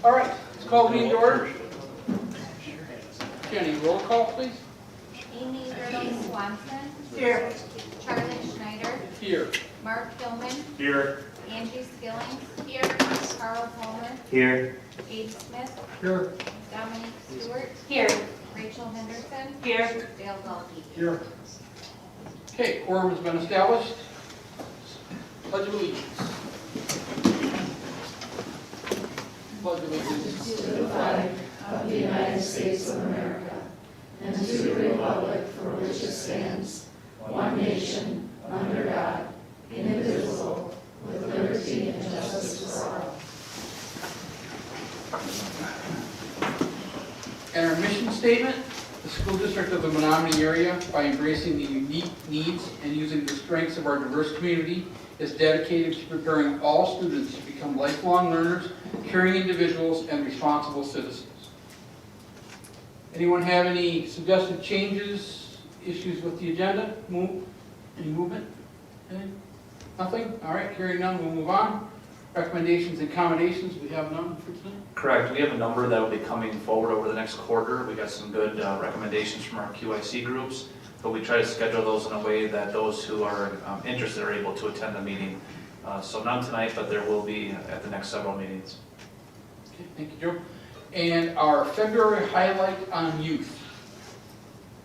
All right, let's call the meeting to order. Jenny, roll call, please. Amy Riddle Swanson. Here. Charlie Schneider. Here. Mark Gilman. Here. Angie Skillings. Here. Carl Palmer. Here. Abe Smith. Here. Dominique Stewart. Here. Rachel Henderson. Here. Dale Dahlke. Here. Okay, quorum has been established. Pledge of allegiance. Pledge of allegiance. To the flag of the United States of America, and to the republic for which it stands, one nation, under God, indivisible, with liberty and justice for all. And our mission statement, the school district of the Menomonie area, by embracing the unique needs and using the strengths of our diverse community, is dedicated to preparing all students to become lifelong learners, caring individuals, and responsible citizens. Anyone have any suggested changes, issues with the agenda? Any movement? Anything? Nothing? All right, hearing none, we'll move on. Recommendations and accommodations, we have none for tonight? Correct. We have a number that will be coming forward over the next quarter. We got some good recommendations from our QIC groups, but we try to schedule those in a way that those who are interested are able to attend the meeting. So none tonight, but there will be at the next several meetings. Okay, thank you, Joe. And our February highlight on youth.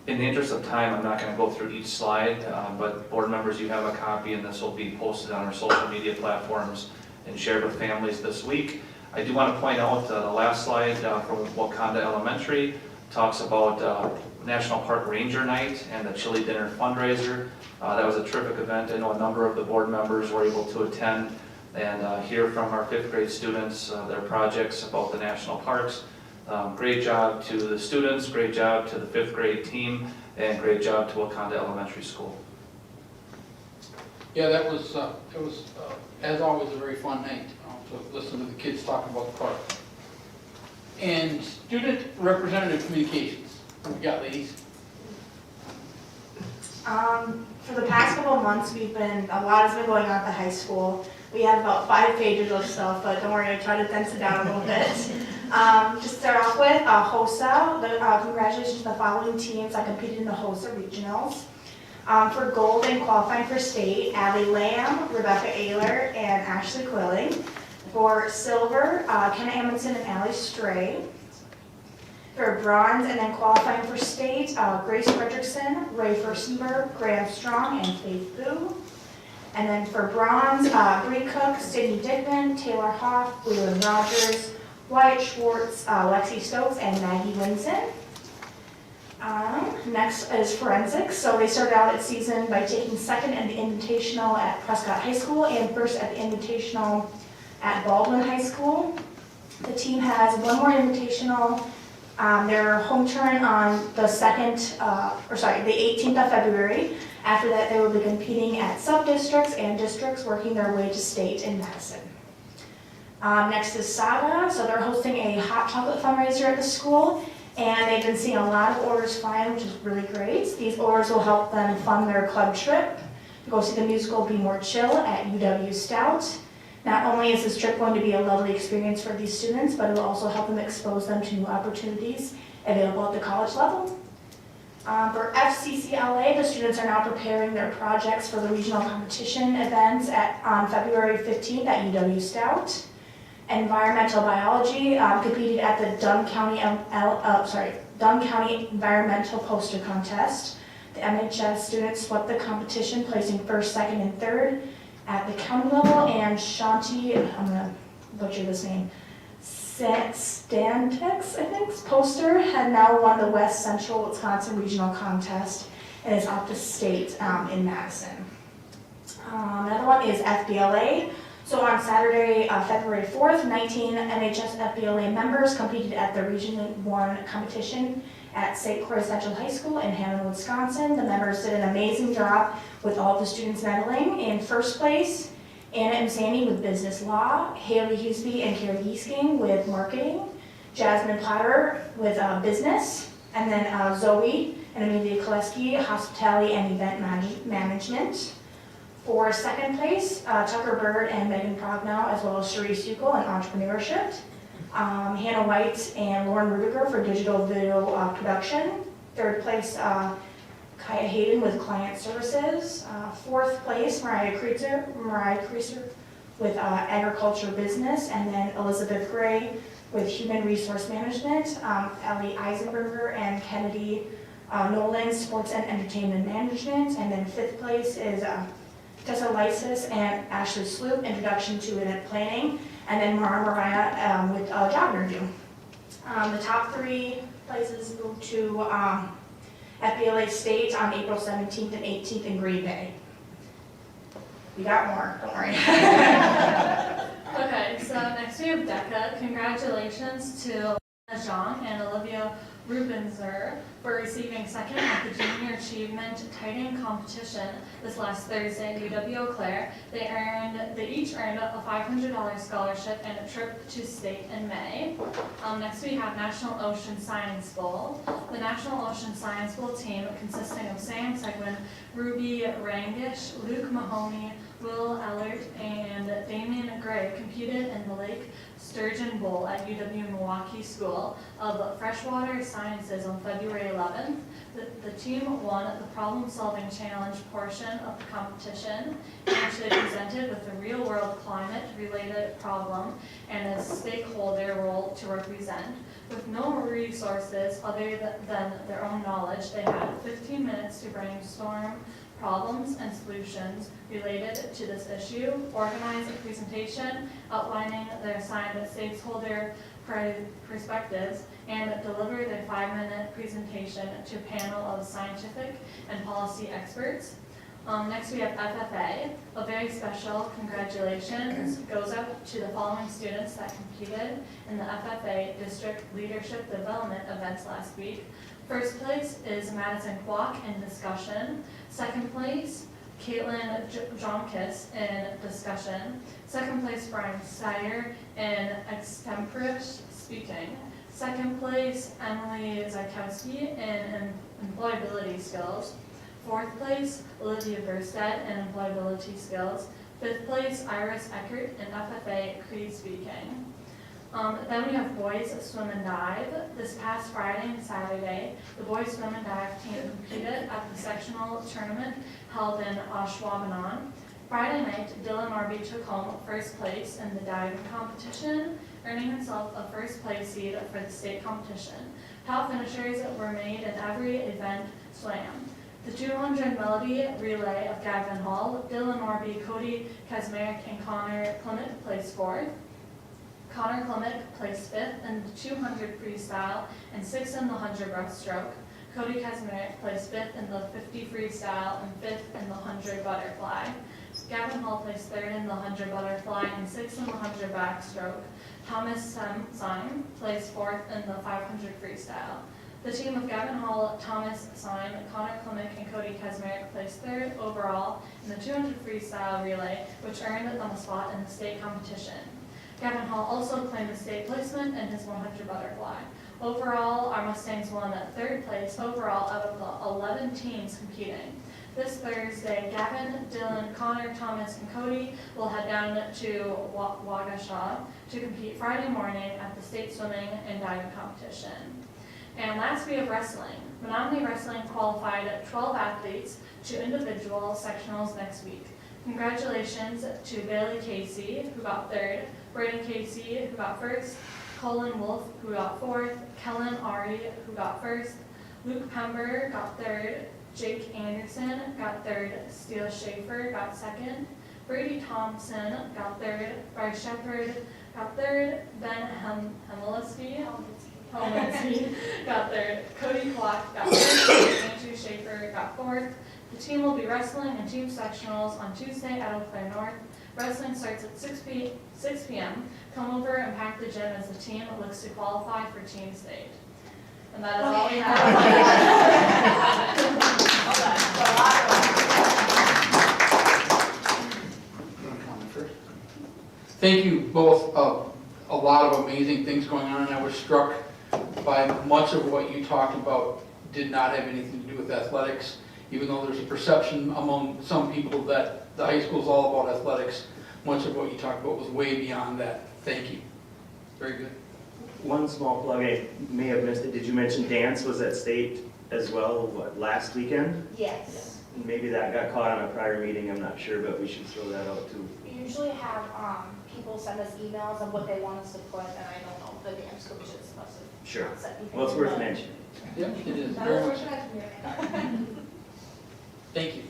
In the interest of time, I'm not going to go through each slide, but board members, you have a copy, and this will be posted on our social media platforms and shared with families this week. I do want to point out the last slide from Wakanda Elementary talks about National Park Ranger Night and the Chili Dinner fundraiser. That was a terrific event. I know a number of the board members were able to attend and hear from our 5th grade students, their projects about the national parks. Great job to the students, great job to the 5th grade team, and great job to Wakanda Elementary School. Yeah, that was, as always, a very fun night to listen to the kids talk about the park. And student representative communications. What we got, ladies? For the past couple of months, a lot has been going on at the high school. We have about 5 pages of stuff, but don't worry, I tried to dense it down a little bit. Just start off with HOSA. Congratulations to the following teams that competed in the HOSA regionals. For gold and qualifying for state, Allie Lamb, Rebecca Ayler, and Ashley Quilling. For silver, Kenna Amundsen and Allie Stray. For bronze and then qualifying for state, Grace Fredrickson, Ray Furstenberg, Graham Strong, and Faith Boo. And then for bronze, Bree Cook, Sydney Dickman, Taylor Hoff, Leland Rogers, Wyatt Schwartz, Lexi Stokes, and Maggie Winson. Next is forensics. So they started out its season by taking 2nd in the Invitational at Prescott High School and 1st at the Invitational at Baldwin High School. The team has one more Invitational. Their home turn on the 18th of February. After that, they will be competing at sub-districts and districts, working their way to state in Madison. Next is Saga. So they're hosting a hot chocolate fundraiser at the school, and they've been seeing a lot of orders fly in, which is really great. These orders will help them fund their club trip to go see the musical Be More Chill at UW Stout. Not only is this trip going to be a lovely experience for these students, but it will also help them expose them to new opportunities available at the college level. For FCCLA, the students are now preparing their projects for the regional competition events on February 15th at UW Stout. Environmental biology competed at the Dunn County Environmental Poster Contest. The MHS students swept the competition, placing 1st, 2nd, and 3rd at the county level, and Shanti, I'm going to butcher this name, Stantex, I think, poster had now won the West Central Wisconsin Regional Contest and is up to state in Madison. Another one is FBLA. So on Saturday, February 4th, 19 MHS FBLA members competed at the Region 1 competition at St. Croix Central High School in Hammond, Wisconsin. The members did an amazing job with all of the students medaling. In 1st place, Anna Imsani with Business Law, Haley Huseby and Carrie Giesking with Marketing, Jasmine Potter with Business, And then Zoe and Amelia Koleski, Hospitality and Event Management. For second place, Tucker Bird and Megan Prognell, as well as Sharice Yuko in Entrepreneurship. Hannah White and Lauren Rudiger for Digital Video Production. Third place, Kaya Hayden with Client Services. Fourth place, Mariah Creaser with Agriculture Business. And then Elizabeth Gray with Human Resource Management. Ellie Eisenberger and Kennedy Nolan, Sports and Entertainment Management. And then fifth place is Tessa Lysis and Ashley Sloop, Introduction to Event Planning. And then Mara Mariah with Job Interview. The top three places go to FBLA State on April 17th and 18th in Green Bay. We got more, don't worry. Okay, so next we have DECA. Congratulations to Zhang and Olivia Rubenzer for receiving second at the Junior Achievement Tighting Competition this last Thursday at UW-Eau Claire. They each earned a $500 scholarship and a trip to state in May. Next we have National Ocean Science Bowl. The National Ocean Science Bowl team, consisting of Sam Seguin, Ruby Rangish, Luke Mahoney, Will Ellert, and Damian Gray, competed in the Lake Sturgeon Bowl at UW-Milwaukee School of Freshwater Sciences on February 11th. The team won the problem-solving challenge portion of the competition, in which they presented with a real-world climate-related problem and a stakeholder role to represent. With no resources other than their own knowledge, they had 15 minutes to brainstorm problems and solutions related to this issue, organize a presentation outlining their assigned stakeholder perspectives, and deliver their 5-minute presentation to a panel of scientific and policy experts. Next we have FFA. A very special congratulations goes out to the following students that competed in the FFA District Leadership Development events last week. First place is Madison Kwok in discussion. Second place, Caitlin Jonkis in discussion. Second place, Brian Steyer in extemporaneous speaking. Second place, Emily Zajkowski in employability skills. Fourth place, Olivia Burstead in employability skills. Fifth place, Iris Eckert in FFA Cree speaking. Then we have boys swim and dive. This past Friday and Saturday, the boys swim and dive team competed at the sectional tournament held in Ashwaubenon. Friday night, Dylan Marby took home first place in the diving competition, earning himself a first place seed for the state competition. Top finishers were made in every event swam. The 200 melody relay of Gavin Hall, Dylan Marby, Cody Kazmarek, and Connor Clement placed fourth. Connor Clement placed fifth in the 200 freestyle and sixth in the 100 breaststroke. Cody Kazmarek placed fifth in the 50 freestyle and fifth in the 100 butterfly. Gavin Hall placed third in the 100 butterfly and sixth in the 100 backstroke. Thomas Syme placed fourth in the 500 freestyle. The team of Gavin Hall, Thomas Syme, Connor Clement, and Cody Kazmarek placed third overall in the 200 freestyle relay, which earned them a spot in the state competition. Gavin Hall also claimed a state placement in his 100 butterfly. Overall, our Mustangs won at third place overall out of the 11 teams competing. This Thursday, Gavin, Dylan, Connor, Thomas, and Cody will head down to Waukesha to compete Friday morning at the state swimming and diving competition. And last, we have wrestling. Menomonie Wrestling qualified 12 athletes to individual sectionals next week. Congratulations to Bailey Casey, who got third, Braden Casey, who got first, Colin Wolf, who got fourth, Kellen Ari, who got first, Luke Pember got third, Jake Anderson got third, Steele Schaefer got second, Brady Thompson got third, Bryce Shepard got third, Ben Hemelinsky got third, Cody Clark got third, Andrew Schaefer got fourth. The team will be wrestling in team sectionals on Tuesday at Eau Claire North. Wrestling starts at 6 p.m. Come over and pack the gym as the team looks to qualify for team state. And that is all we have. Thank you both. A lot of amazing things going on. I was struck by much of what you talked about did not have anything to do with athletics, even though there's a perception among some people that the high school is all about athletics. Much of what you talked about was way beyond that. Thank you. Very good. One small plug, I may have missed it. Did you mention dance was at state as well, what, last weekend? Yes. Maybe that got caught on a prior meeting, I'm not sure, but we should throw that out too. We usually have people send us emails of what they want us to put, and I don't know if the dance coaches must have Sure. not said anything. Well, it's worth but- mentioning. Yep, it is. That Very was much. fortunate. Thank you.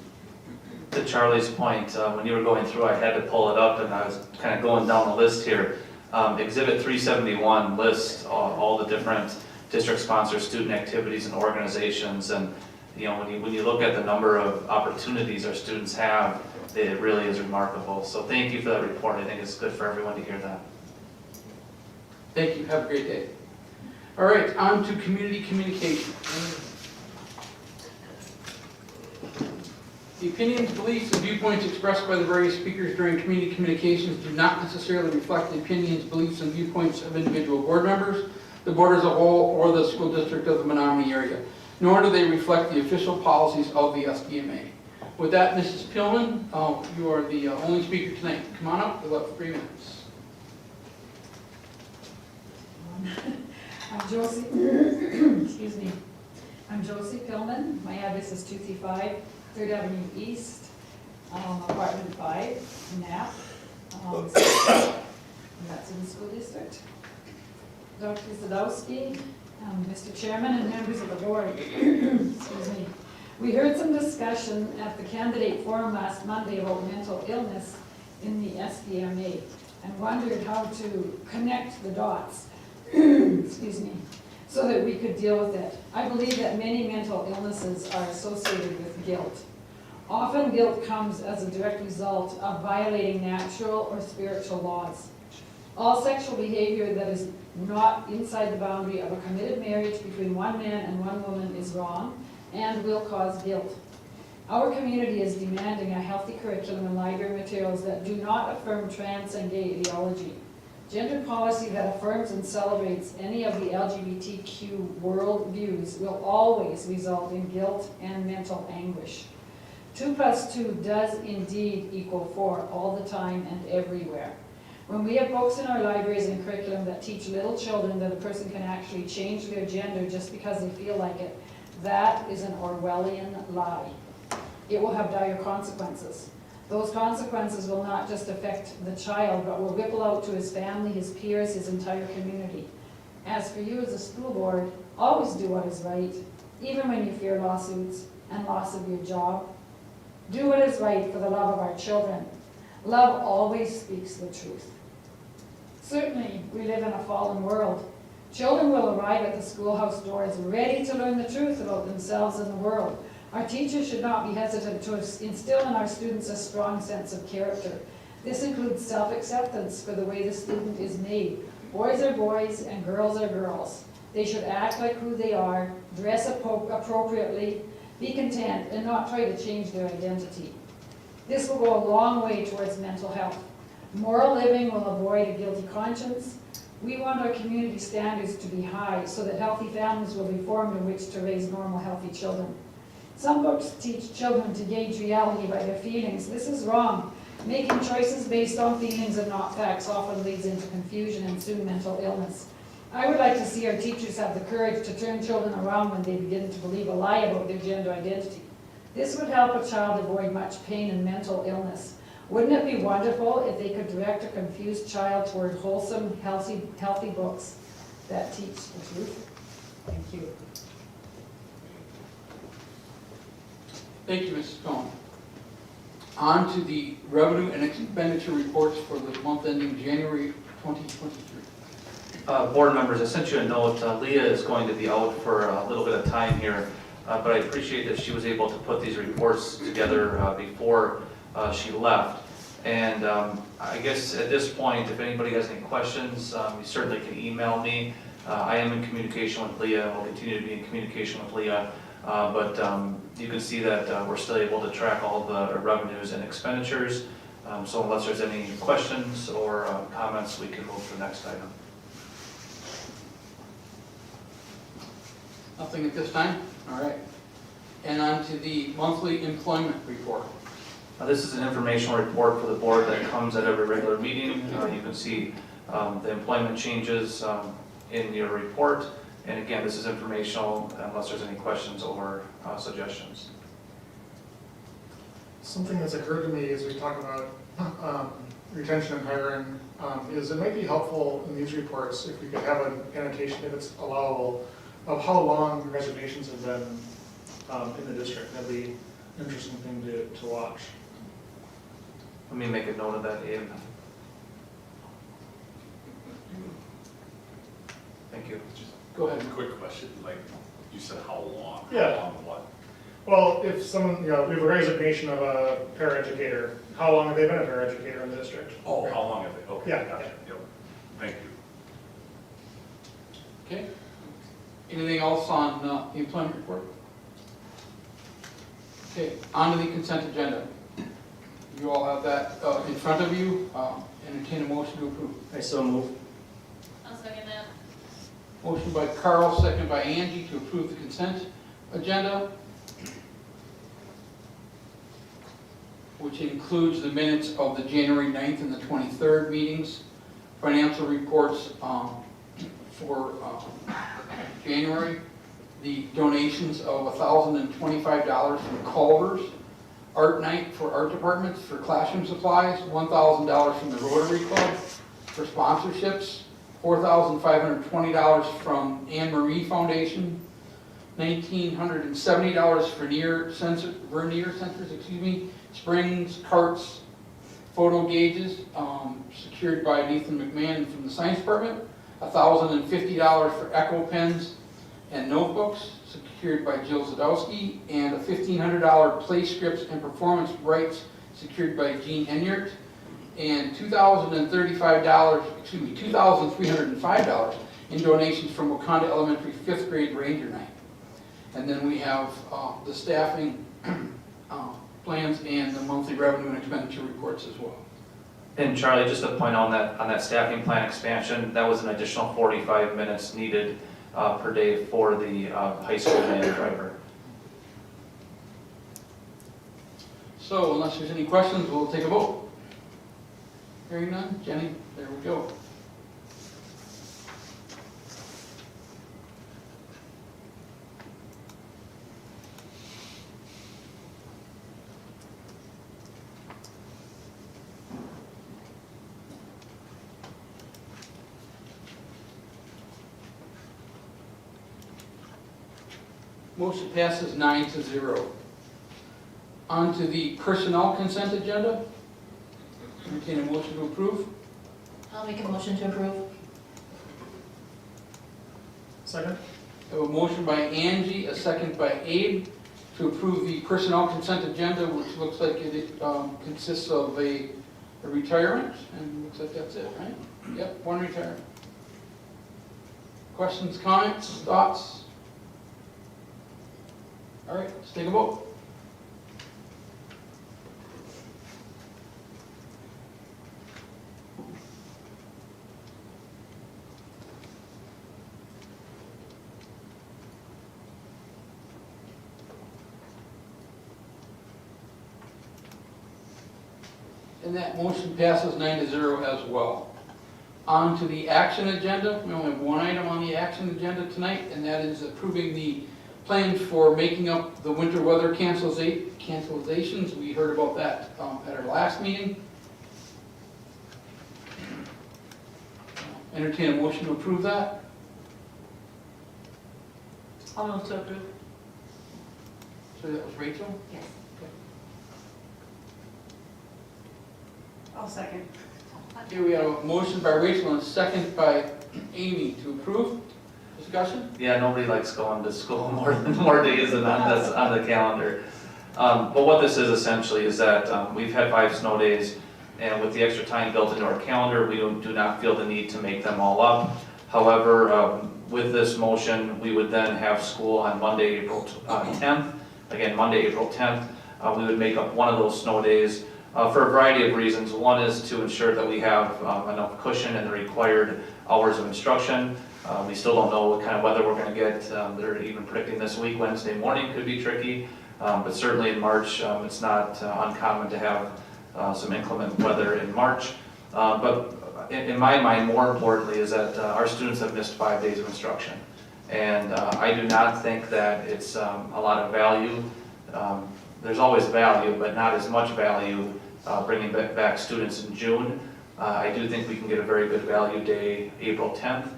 To Charlie's point, when you were going through, I had to pull it up and I was kind of going down the list here. Exhibit 371 lists all the different district-sponsored student activities and organizations. And you know, when you look at the number of opportunities our students have, it really is remarkable. So thank you for that report. I think it's good for everyone to hear that. Thank you. Have a great day. All right, on to community communication. The opinions, beliefs, and viewpoints expressed by the various speakers during community communications do not necessarily reflect the opinions, beliefs, and viewpoints of individual board members, the board as a whole, or the school district of the Menomonie area, nor do they reflect the official policies of the SDMA. With that, Mrs. Pillman, you are the only speaker tonight. Come on up, we'll have 3 minutes. I'm Josie, excuse me. I'm Josie Pillman. My address is 235 3rd Avenue East, apartment 5, Knapp. That's in the school district. Dr. Zadowski, Mr. Chairman, and members of the board, excuse me. We heard some discussion at the candidate forum last Monday about mental illness in the SDMA and wondered how to connect the dots, excuse me, so that we could deal with it. I believe that many mental illnesses are associated with guilt. Often guilt comes as a direct result of violating natural or spiritual laws. All sexual behavior that is not inside the boundary of a committed marriage between one man and one woman is wrong and will cause guilt. Our community is demanding a healthy curriculum and library materials that do not affirm trans and gay ideology. Gender policy that affirms and celebrates any of the LGBTQ world views will always result in guilt and mental anguish. 2 + 2 does indeed equal 4 all the time and everywhere. When we have books in our libraries and curriculum that teach little children that a person can actually change their gender just because they feel like it, that is an Orwellian lie. It will have dire consequences. Those consequences will not just affect the child, but will ripple out to his family, his peers, his entire community. As for you as a school board, always do what is right, even when you fear lawsuits and loss of your job. Do what is right for the love of our children. Love always speaks the truth. Certainly, we live in a fallen world. Children will arrive at the schoolhouse doors ready to learn the truth about themselves and the world. Our teachers should not be hesitant to instill in our students a strong sense of character. This includes self-acceptance for the way the student is made. Boys are boys and girls are girls. They should act like who they are, dress appropriately, be content, and not try to change their identity. This will go a long way towards mental health. Moral living will avoid a guilty conscience. We want our community standards to be high so that healthy families will be formed in which to raise normal, healthy children. Some books teach children to gauge reality by their feelings. This is wrong. Making choices based on feelings and not facts often leads into confusion and soon mental illness. I would like to see our teachers have the courage to turn children around when they begin to believe a lie about their gender identity. This would help a child avoid much pain and mental illness. Wouldn't it be wonderful if they could direct a confused child toward wholesome, healthy books that teach the truth? Thank you. Thank you, Mrs. Cohen. On to the revenue and expenditure reports for the month ending January 2023. Board members, I sent you a note. Leah is going to be out for a little bit of time here, but I appreciate that she was able to put these reports together before she left. And I guess at this point, if anybody has any questions, you certainly can email me. I am in communication with Leah. I'll continue to be in communication with Leah. But you can see that we're still able to track all the revenues and expenditures. So unless there's any questions or comments, we can move to the next item. Nothing at this time? All right. And on to the monthly employment report. This is an informational report for the board that comes at every regular meeting. You can see the employment changes in your report. And again, this is informational unless there's any questions or suggestions. Something that's occurred to me as we talk about retention and hiring is it might be helpful in these reports if we could have an annotation, if it's allowable, of how long resignations have been in the district. That'd be an interesting thing to watch. Let me make a note of that, Abe. Thank you. Go ahead. Quick question, like you said, how long? Yeah. How long what? Well, if someone, we have a resignation of a paraeducator, how long have they been a paraeducator in the district? Oh, how long have they? Okay, Yeah, gotcha. Yep. Thank you. Okay. Anything else on the employment report? Okay, on to the consent agenda. You all have that in front of you. Entertain a motion to approve. I so move. I'll second that. Motion by Carl, second by Angie to approve the consent agenda, which includes the minutes of the January 9th and the 23rd meetings, financial reports for January, the donations of $1,025 from Culver's, art night for art departments for classroom supplies, $1,000 from the Rotary Club for sponsorships, $4,520 from Anne Marie Foundation, $1,970 for vernier sensors, springs, carts, photo gauges, secured by Nathan McMahon from the Science Department, $1,050 for Echo pens and notebooks, secured by Jill Zadowski, and a $1,500 play scripts and performance rights, secured by Gene Enyart, and $2,305 in donations from Wakanda Elementary 5th grade Ranger Night. And then we have the staffing plans and the monthly revenue and expenditure reports as well. And Charlie, just to point out on that staffing plan expansion, that was an additional 45 minutes needed per day for the high school van driver. So unless there's any questions, we'll take a vote. Hearing none, Jenny, there we go. Motion passes 9-0. On to the personnel consent agenda. Entertain a motion to approve. I'll make a motion to approve. Second? I have a motion by Angie, a second by Abe, to approve the personnel consent agenda, which looks like it consists of a retirement, and looks like that's it, right? Yep, one retirement. Questions, comments, thoughts? All right, let's take a vote. And that motion passes 9-0 as well. On to the action agenda. We only have one item on the action agenda tonight, and that is approving the plan for making up the winter weather cancelizations. We heard about that at our last meeting. Entertain a motion to approve that. I'll move to approve. So that was Rachel? Yes. I'll second. Here we have a motion by Rachel and a second by Amy to approve. Discussion? Yeah, nobody likes going to school more days than on the calendar. But what this is essentially is that we've had 5 snow days, and with the extra time built into our calendar, we do not feel the need to make them all up. However, with this motion, we would then have school on Monday, April 10th. Again, Monday, April 10th. We would make up one of those snow days for a variety of reasons. One is to ensure that we have enough cushion in the required hours of instruction. We still don't know what kind of weather we're going to get. They're even predicting this week, Wednesday morning could be tricky, but certainly in March, it's not uncommon to have some inclement weather in March. But in my mind, more importantly, is that our students have missed 5 days of instruction. And I do not think that it's a lot of value. There's always value, but not as much value bringing back students in June. I do think we can get a very good value day April 10th.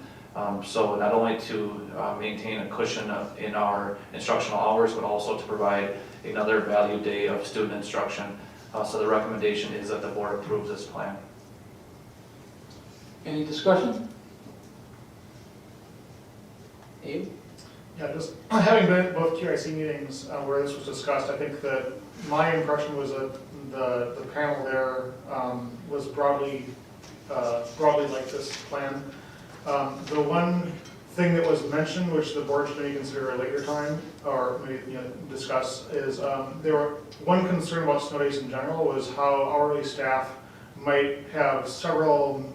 So not only to maintain a cushion in our instructional hours, but also to provide another value day of student instruction. So the recommendation is that the board approves this plan. Any discussion? Abe? Yeah, just having been at both QIC meetings where this was discussed, I think that my impression was that the panel there was broadly like this plan. The one thing that was mentioned, which the board should maybe consider at a later time, or maybe discuss, is there were one concern about snow days in general was how hourly staff might have several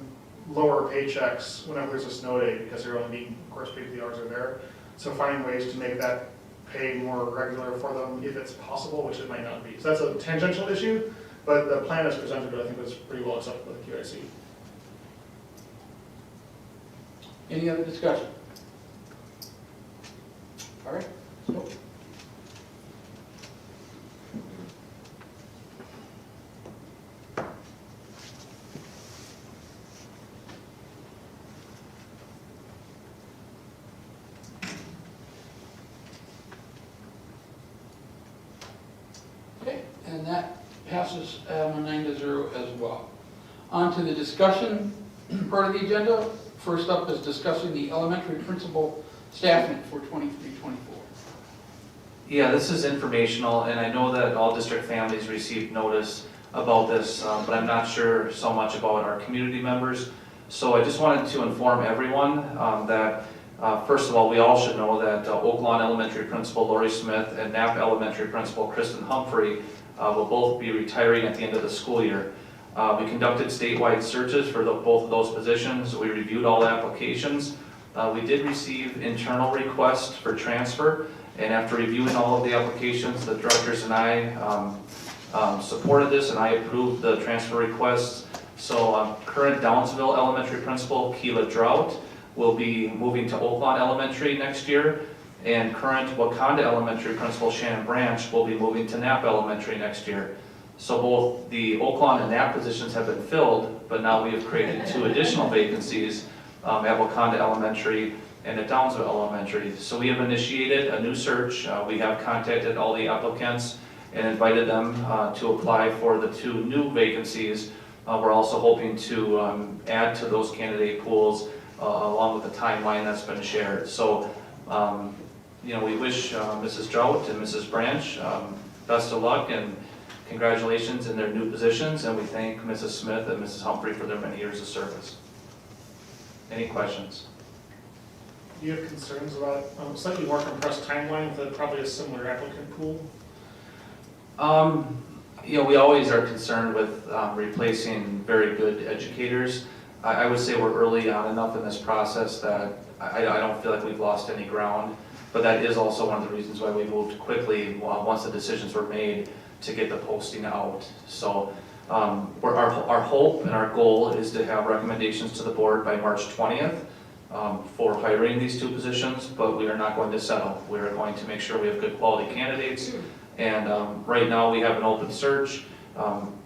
lower paychecks whenever there's a snow day because they're only being, of course, paid for the hours are there. So finding ways to make that pay more regular for them if it's possible, which it might not be. So that's a tangential issue, but the plan as presented, I think, was pretty well accepted by the QIC. Any other discussion? All right. So, okay, and that passes 9-0 as well. On to the discussion part of the agenda. First up is discussing the elementary principal staffing for 23-24. Yeah, this is informational, and I know that all district families received notice about this, but I'm not sure so much about our community members. So I just wanted to inform everyone that, first of all, we all should know that Oak Lawn Elementary Principal Lori Smith and Knapp Elementary Principal Kristen Humphrey will both be retiring at the end of the school year. We conducted statewide searches for both of those positions. We reviewed all applications. We did receive internal requests for transfer, and after reviewing all of the applications, the directors and I supported this, and I approved the transfer requests. So current Downsville Elementary Principal Keela Drought will be moving to Oak Lawn Elementary next year, and current Wakanda Elementary Principal Shannon Branch will be moving to Knapp Elementary next year. So both the Oak Lawn and Knapp positions have been filled, but now we have created 2 additional vacancies at Wakanda Elementary and at Downsville Elementary. So we have initiated a new search. We have contacted all the applicants and invited them to apply for the 2 new vacancies. We're also hoping to add to those candidate pools along with the timeline that's been shared. So, we wish Mrs. Drought and Mrs. Branch best of luck and congratulations in their new positions, and we thank Mrs. Smith and Mrs. Humphrey for their many years of service. Any questions? Do you have concerns about slightly more compressed timeline with probably a similar applicant pool? We always are concerned with replacing very good educators. I would say we're early on enough in this process that I don't feel like we've lost any ground, but that is also one of the reasons why we moved quickly once the decisions were made to get the posting out. So our hope and our goal is to have recommendations to the board by March 20th for hiring these 2 positions, but we are not going to settle. We are going to make sure we have good quality candidates. And right now we have an open search.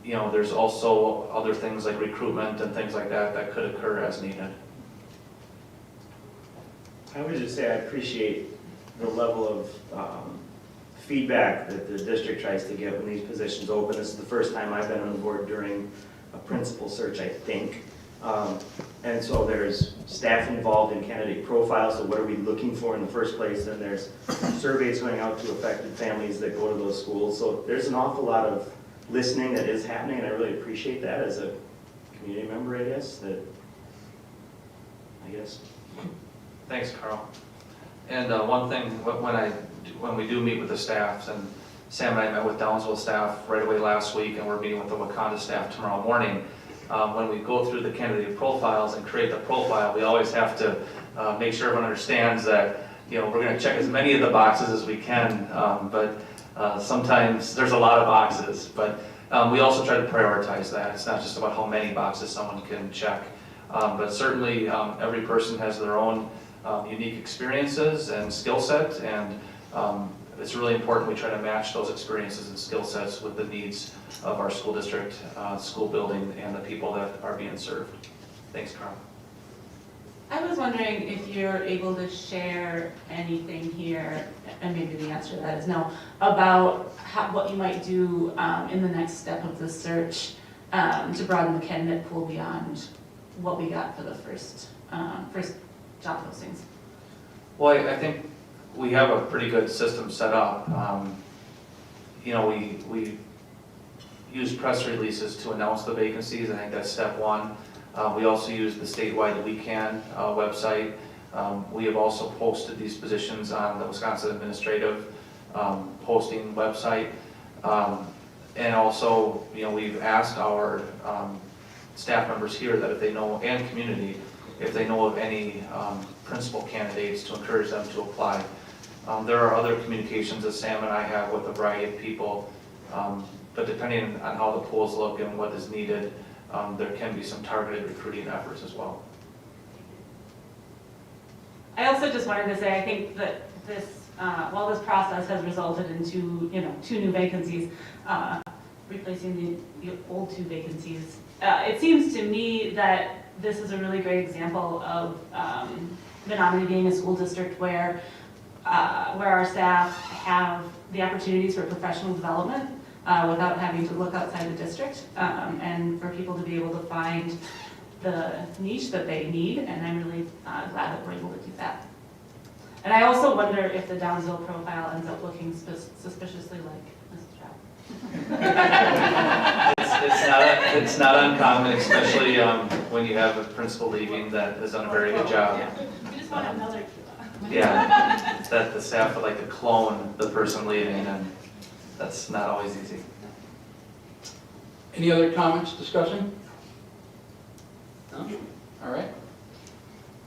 There's also other things like recruitment and things like that that could occur as needed. I would just say I appreciate the level of feedback that the district tries to get when these positions open. This is the first time I've been on the board during a principal search, I think. And so there's staff involved in candidate profiles, so what are we looking for in the first place? And there's surveys going out to affected families that go to those schools. So there's an awful lot of listening that is happening, and I really appreciate that as a community member, I guess. Thanks, Carl. And one thing, when we do meet with the staffs, and Sam and I met with Downsville staff right away last week, and we're meeting with the Wakanda staff tomorrow morning. When we go through the candidate profiles and create the profile, we always have to make sure everyone understands that, we're going to check as many of the boxes as we can, but sometimes there's a lot of boxes. But we also try to prioritize that. It's not just about how many boxes someone can check, but certainly every person has their own unique experiences and skill set, and it's really important we try to match those experiences and skill sets with the needs of our school district, school building, and the people that are being served. Thanks, Carl. I was wondering if you're able to share anything here, and maybe the answer to that is no, about what you might do in the next step of the search to broaden the candidate pool beyond what we got for the first job postings. Well, I think we have a pretty good system set up. We use press releases to announce the vacancies. I think that's step one. We also use the statewide We Can website. We have also posted these positions on the Wisconsin Administrative posting website. And also, we've asked our staff members here that if they know, and community, if they know of any principal candidates, to encourage them to apply. There are other communications that Sam and I have with a variety of people, but depending on how the polls look and what is needed, there can be some targeted recruiting efforts as well. I also just wanted to say, I think that this, while this process has resulted in two new vacancies, replacing the old two vacancies, it seems to me that this is a really great example of Menomonie being a school district where our staff have the opportunities for professional development without having to look outside the district, and for people to be able to find the niche that they need, and I'm really glad that we're able to do that. And I also wonder if the Downsville profile ends up looking suspiciously like this job. It's not uncommon, especially when you have a principal leaving that has done a very good job. We just want another Yeah, that the staff would like to clone the person leaving, and that's not always easy. Any other comments, discussion? No? All right.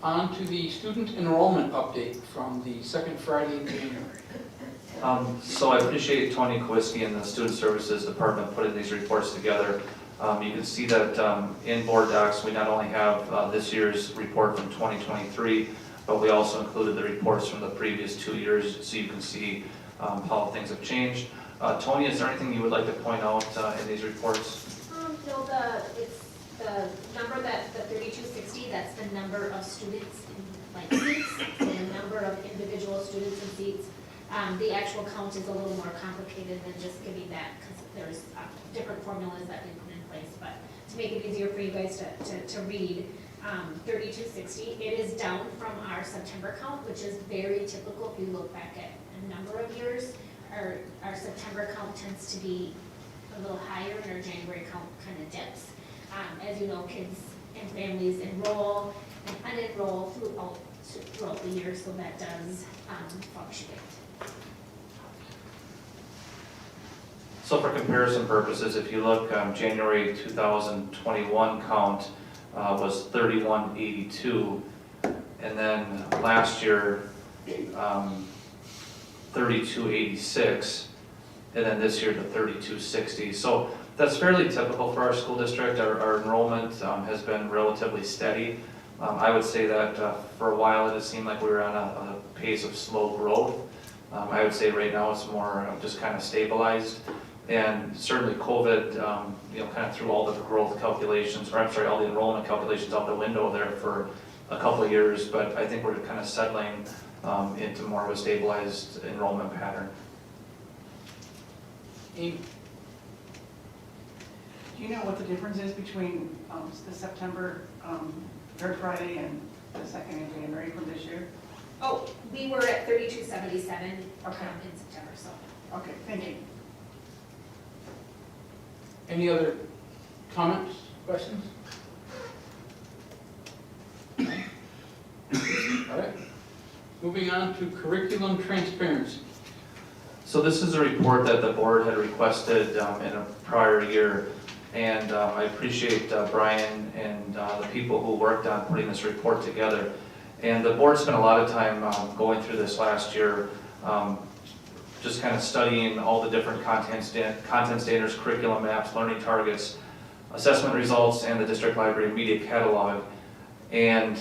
On to the student enrollment update from the second Friday in January. So I appreciate Tony Kowalski and the Student Services Department putting these reports together. You can see that in board docs, we not only have this year's report from 2023, but we also included the reports from the previous 2 years, so you can see how things have changed. Tony, is there anything you would like to point out in these reports? No, it's the number the 3260, that's the number of students in seats, so the number of individual students in seats. The actual count is a little more complicated than just giving that, because there's different formulas that we put in place, but to make it easier for you guys to read, 3260, it is down from our September count, which is very typical if you look back at a number of years. Our September count tends to be a little higher, and our January count kind of dips. As you know, kids and families enroll and unenroll throughout the year, so that does fluctuate. So for comparison purposes, if you look, January 2021 count was 3182, and then last year 3286, and then this year the 3260. So that's fairly typical for our school district. Our enrollment has been relatively steady. I would say that for a while it has seemed like we were on a pace of slow growth. I would say right now it's more just kind of stabilized. And certainly COVID, kind of threw all the growth calculations, or I'm sorry, all the enrollment calculations out the window there for a couple of years. But I think we're kind of settling into more of a stabilized enrollment pattern. Amy? Do you know what the difference is between the September third Friday and the second in January from this year? Oh, we were at 3277 in September, so. Okay, thank you. Any other comments, questions? All right. Moving on to curriculum transparency. So this is a report that the board had requested in a prior year, and I appreciate Brian and the people who worked on putting this report together. And the board spent a lot of time going through this last year, just kind of studying all the different content standards, curriculum maps, learning targets, assessment results, and the district library media catalog. And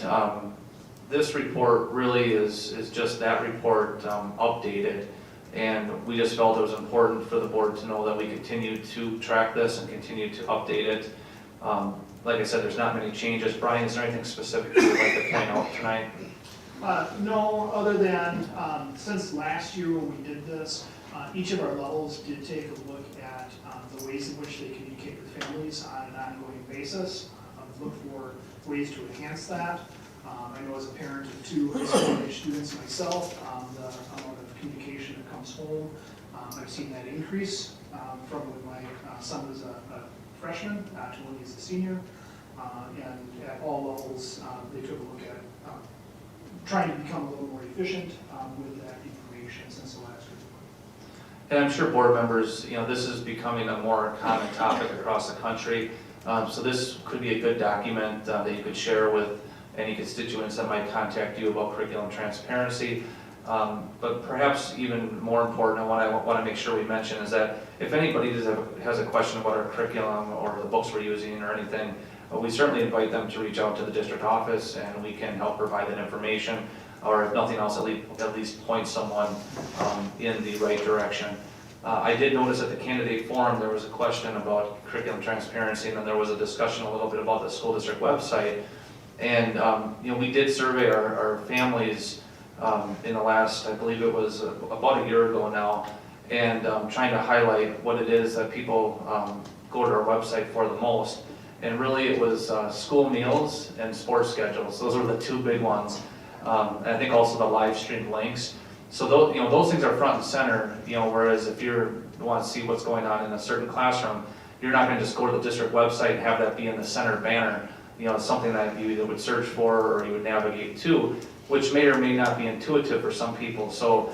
this report really is just that report updated. And we just felt it was important for the board to know that we continue to track this and continue to update it. Like I said, there's not many changes. Brian, is there anything specific you would like to point out tonight? No, other than since last year when we did this, each of our levels did take a look at the ways in which they communicate with families on an ongoing basis, look for ways to enhance that. I know as a parent of 2 high school-age students myself, the amount of communication that comes home, I've seen that increase from when my son was a freshman to when he's a senior. And at all levels, they took a look at trying to become a little more efficient with that information since the last report. And I'm sure board members, this is becoming a more common topic across the country. So this could be a good document that you could share with any constituents that might contact you about curriculum transparency. But perhaps even more important, and what I want to make sure we mention is that if anybody has a question about our curriculum or the books we're using or anything, we certainly invite them to reach out to the district office and we can help provide that information, or if nothing else, at least point someone in the right direction. I did notice at the candidate forum there was a question about curriculum transparency, and then there was a discussion a little bit about the school district website. And we did survey our families in the last, I believe it was about a year ago now, and trying to highlight what it is that people go to our website for the most. And really it was school meals and sports schedules. Those were the 2 big ones. And I think also the live stream links. So those things are front and center, whereas if you want to see what's going on in a certain classroom, you're not going to just go to the district website and have that be in the center banner. It's something that you either would search for or you would navigate to, which may or may not be intuitive for some people. So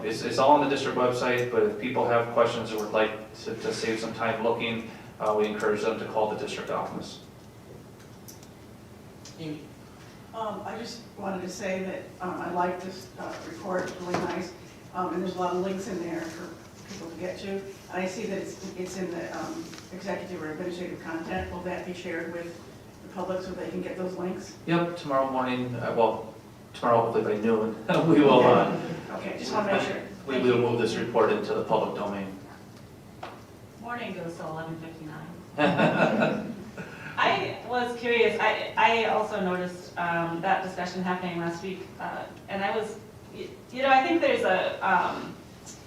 it's all on the district website, but if people have questions or would like to save some time looking, we encourage them to call the district office. Amy? I just wanted to say that I like this report, it's really nice, and there's a lot of links in there for people to get to. And I see that it's in the executive or administrative content. Will that be shared with the public so they can get those links? Yep, tomorrow morning, tomorrow hopefully by noon, we will. Okay, just want to make sure. We will move this report into the public domain. Morning goes to 11:59. I was curious, I also noticed that discussion happening last week, and I was, I think there's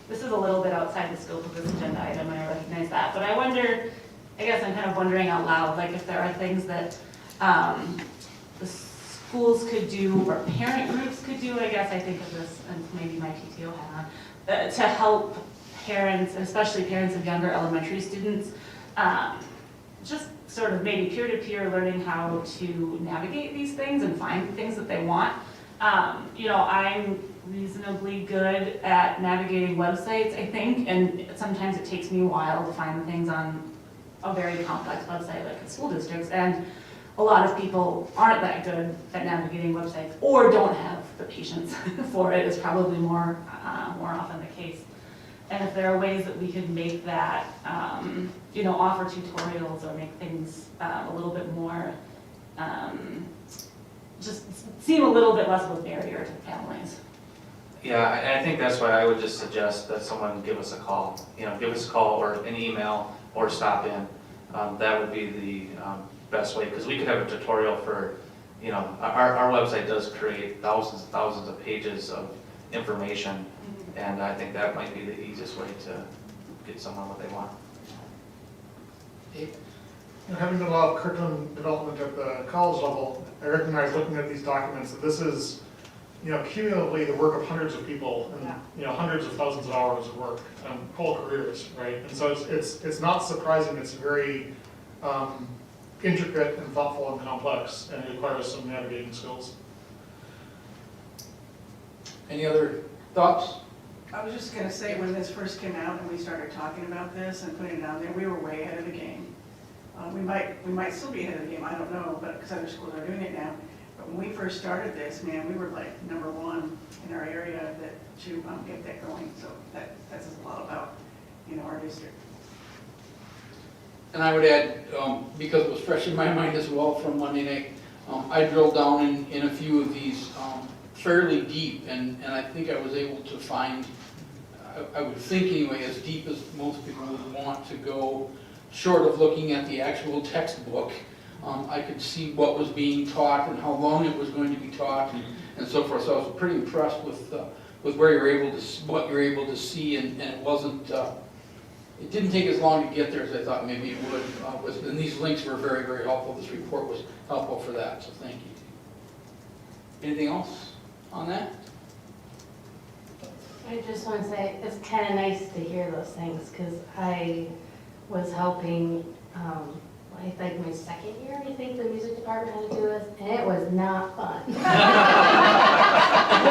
this is a little bit outside the scope of this agenda item, and I recognize that, but I guess I'm kind of wondering out loud, like if there are things that the schools could do, or parent groups could do, I guess I think of this, and maybe my PTO hat on, to help parents, and especially parents of younger elementary students, just sort of maybe peer-to-peer learning how to navigate these things and find things that they want. I'm reasonably good at navigating websites, I think, and sometimes it takes me a while to find things on a very complex website like a school district's, and a lot of people aren't that good at navigating websites or don't have the patience for it is probably more often the case. And if there are ways that we could make that, offer tutorials or make things a little bit more, just seem a little bit less of a barrier to families. Yeah, and I think that's why I would just suggest that someone give us a call. Give us a call or an email or stop in. That would be the best way, because we could have a tutorial for, our website does create thousands and thousands of pages of information. And I think that might be the easiest way to get someone what they want. Having done a lot of curriculum development at the college level, I recognize looking at these documents that this is, cumulatively the work of hundreds of people and hundreds of thousands of hours of work and whole careers, right? And so it's not surprising. It's very intricate and thoughtful and complex, and it requires some navigating skills. Any other thoughts? I was just going to say, when this first came out and we started talking about this and putting it on there, we were way ahead of the game. We might still be ahead of the game, I don't know, but because other schools are doing it now. But when we first started this, man, we were like #1 in our area to get that going. So that says a lot about, our district. And I would add, because it was fresh in my mind as well from Monday night, I drilled down in a few of these fairly deep, and I think I was able to find, I would think anyway, as deep as most people would want to go, short of looking at the actual textbook. I could see what was being taught and how long it was going to be taught and so forth. So I was pretty impressed with where you're able to, what you're able to see, and it wasn't, it didn't take as long to get there as I thought maybe it would. And these links were very, very helpful. This report was helpful for that, so thank you. Anything else on that? I just want to say, it's kind of nice to hear those things, because I was helping, I think my second year, I think the music department had to do this, and it was not fun. It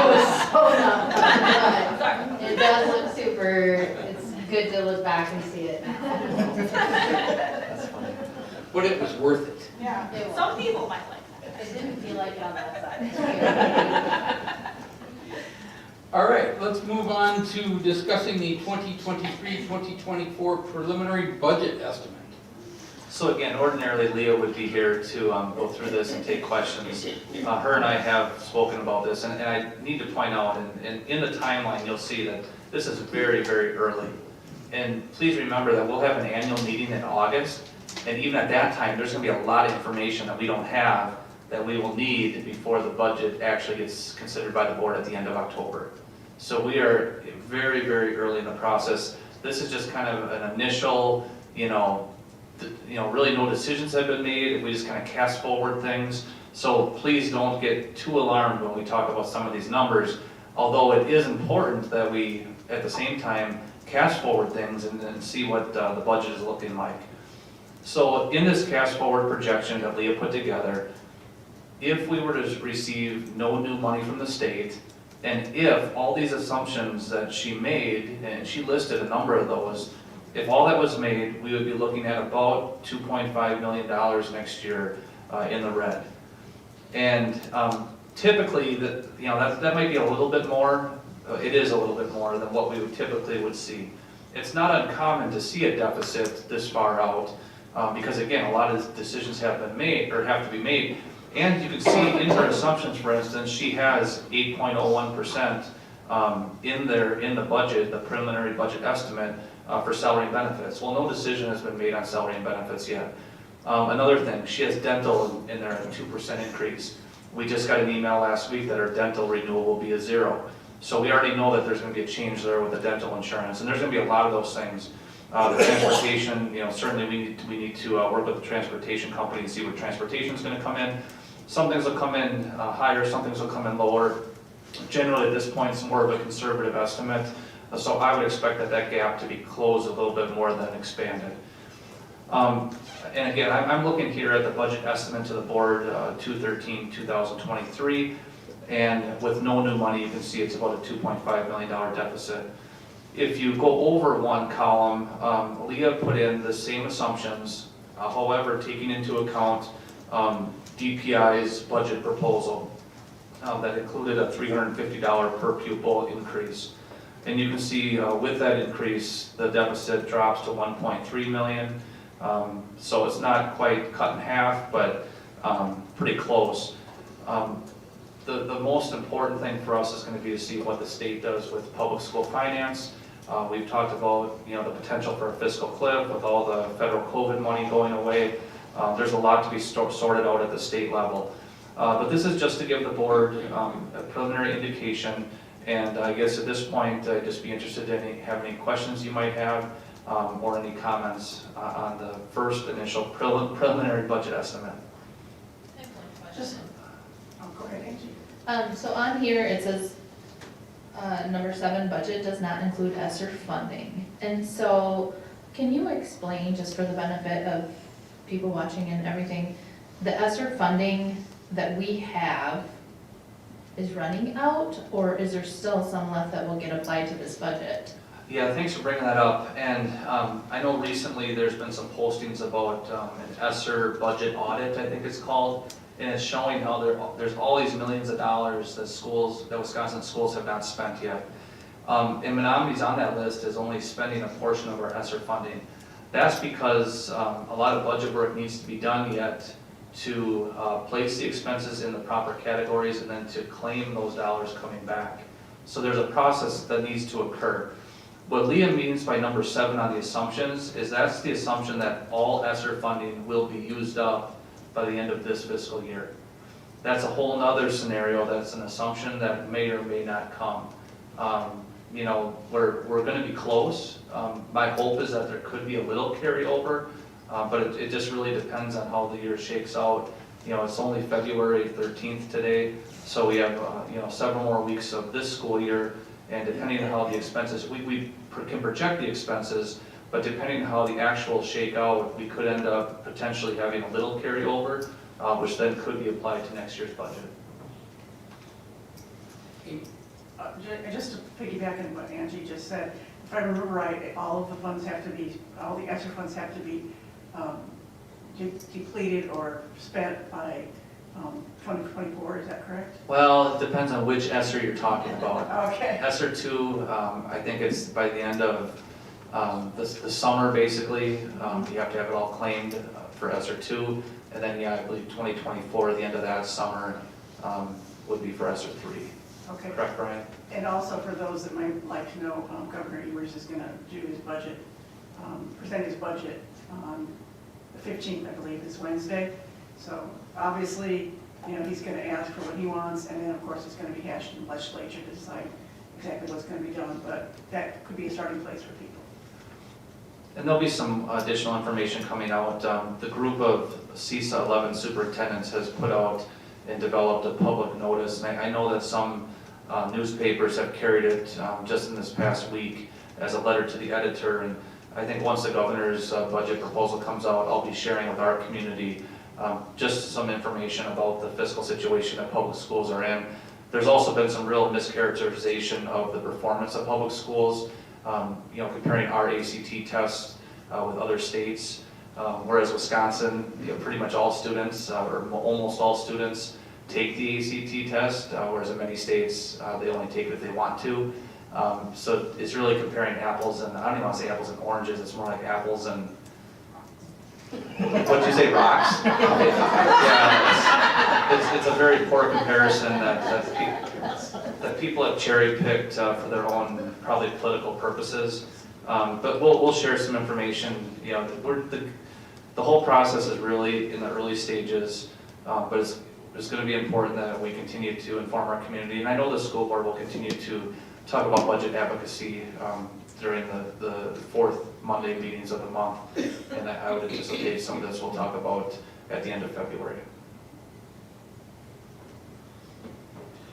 was so not fun, but it does look super, it's good to look back and see it now. But it was worth it. Yeah, It was. some people might like that. I didn't feel like it on that side. All right, let's move on to discussing the 2023-2024 preliminary budget estimate. So again, ordinarily Leah would be here to go through this and take questions. Her and I have spoken about this, and I need to point out, and in the timeline, you'll see that this is very, very early. And please remember that we'll have an annual meeting in August, and even at that time, there's going to be a lot of information that we don't have that we will need before the budget actually gets considered by the board at the end of October. So we are very, very early in the process. This is just kind of an initial, really no decisions have been made. We just kind of cast forward things. So please don't get too alarmed when we talk about some of these numbers, although it is important that we, at the same time, cast forward things and see what the budget is looking like. So in this cast forward projection that Leah put together, if we were to receive no new money from the state, and if all these assumptions that she made, and she listed a number of those, if all that was made, we would be looking at about $2.5 million next year in the red. And typically, that might be a little bit more. It is a little bit more than what we would typically would see. It's not uncommon to see a deficit this far out because again, a lot of decisions have been made or have to be made. And you can see in her assumptions, for instance, she has 8.01% in the budget, the preliminary budget estimate for salary and benefits. Well, no decision has been made on salary and benefits yet. Another thing, she has dental in there at a 2% increase. We just got an email last week that our dental renewal will be a 0. So we already know that there's going to be a change there with the dental insurance, and there's going to be a lot of those things. The transportation, certainly we need to work with the transportation company and see what transportation is going to come in. Some things will come in higher, some things will come in lower. Generally at this point, it's more of a conservative estimate. So I would expect that gap to be closed a little bit more than expanded. And again, I'm looking here at the budget estimate to the board, 2/13/2023, and with no new money, you can see it's about a $2.5 million deficit. If you go over one column, Leah put in the same assumptions, however, taking into account DPI's budget proposal that included a $350 per pupil increase. And you can see with that increase, the deficit drops to 1.3 million. So it's not quite cut in half, but pretty close. The most important thing for us is going to be to see what the state does with public school finance. We've talked about the potential for a fiscal cliff with all the federal COVID money going away. There's a lot to be sorted out at the state level. But this is just to give the board a preliminary indication. And I guess at this point, I'd just be interested in having any questions you might have or any comments on the first initial preliminary budget estimate. I have one question. Go ahead, Angie. So on here, it says number 7, budget does not include ESSER funding. And so can you explain, just for the benefit of people watching and everything, the ESSER funding that we have is running out, or is there still some left that will get applied to this budget? Yeah, thanks for bringing that up. And I know recently there's been some postings about an ESSER budget audit, I think it's called. and it's showing how there's all these millions of dollars that Wisconsin schools have not spent yet. And Menomonie's on that list is only spending a portion of our ESSER funding. That's because a lot of budget work needs to be done yet to place the expenses in the proper categories and then to claim those dollars coming back. So there's a process that needs to occur. What Liam means by number 7 on the assumptions is that's the assumption that all ESSER funding will be used up by the end of this fiscal year. That's a whole nother scenario. That's an assumption that may or may not come. You know, we're going to be close. My hope is that there could be a little carryover, but it just really depends on how the year shakes out. You know, it's only February 13th today, so we have you know, several more weeks of this school year, and depending on how the expenses, we can project the expenses, but depending on how the actual shake out, we could end up potentially having a little carryover, which then could be applied to next year's budget. Just to piggyback on what Angie just said, if I remember right, all of the funds have to be, all the ESSER funds have to be depleted or spent by 2024, is that correct? Well, it depends on which ESSER you're talking about. Okay. ESSER 2, I think it's by the end of the summer, basically. You have to have it all claimed for ESSER 2, and then, yeah, I believe 2024, the end of that summer, would be for ESSER 3. Okay. Correct, Brian? And also for those that might like to know, Governor Evers is going to do his budget, present his budget on the 15th, I believe, is Wednesday. So obviously, you know, he's going to ask for what he wants, and then of course it's going to be hashed in the legislature to decide exactly what's going to be done, but that could be a starting place for people. And there'll be some additional information coming out. The group of CISA 11 superintendents has put out and developed a public notice, and I know that some newspapers have carried it just in this past week as a letter to the editor, and I think once the governor's budget proposal comes out, I'll be sharing with our community just some information about the fiscal situation that public schools are in. There's also been some real mischaracterization of the performance of public schools, you know, comparing our ACT tests with other states, whereas Wisconsin, you know, pretty much all students, or almost all students, take the ACT test, whereas in many states, they only take it if they want to. So it's really comparing apples and, I don't even want to say apples and oranges, it's more like apples and, what'd you say, rocks? Yeah, it's a very poor comparison that people have cherry-picked for their own, probably political purposes. But we'll share some information. You know, the whole process is really in the early stages, but it's going to be important that we continue to inform our community. And I know the school board will continue to talk about budget advocacy during the fourth Monday meetings of the month. And I would anticipate some of this we'll talk about at the end of February.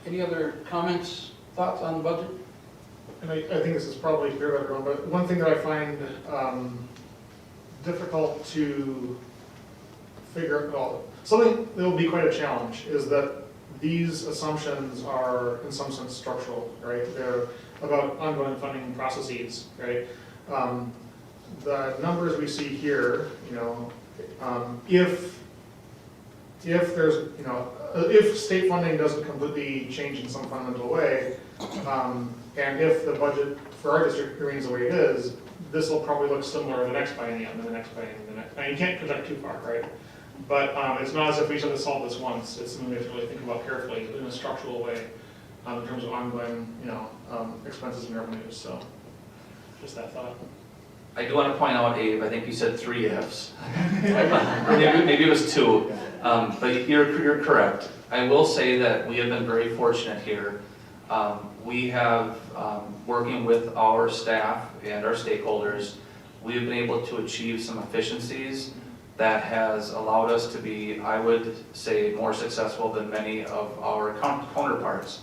Any other comments, thoughts on the budget? And I think this is probably clear to everyone, but one thing that I find difficult to figure out, well, something that will be quite a challenge is that these assumptions are in some sense structural, right? They're about ongoing funding processes, right? The numbers we see here, you know, if there's, you know, if state funding doesn't completely change in some fundamental way, and if the budget for our district remains the way it is, this will probably look similar the next biennium and the next biennium and the next. Now you can't project too far, right? But it's not as if we should solve this once. It's something we have to really think about carefully in a structural way in terms of ongoing, you know, expenses and revenues. So just that thought. I do want to point out, Abe, I think you said 3 ifs. maybe it was 2, but you're correct. I will say that we have been very fortunate here. We have, working with our staff and our stakeholders, we have been able to achieve some efficiencies that has allowed us to be, I would say, more successful than many of our counterparts.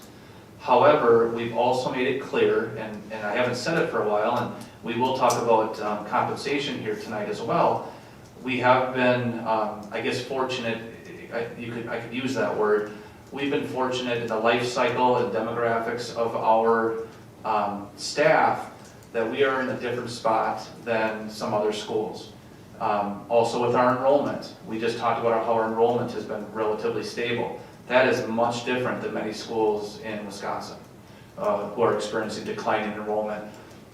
However, we've also made it clear, and I haven't said it for a while, and we will talk about compensation here tonight as well. We have been, I guess, fortunate, I could use that word. We've been fortunate in the life cycle and demographics of our staff that we are in a different spot than some other schools. Also with our enrollment, we just talked about how our enrollment has been relatively stable. That is much different than many schools in Wisconsin who are experiencing declining enrollment.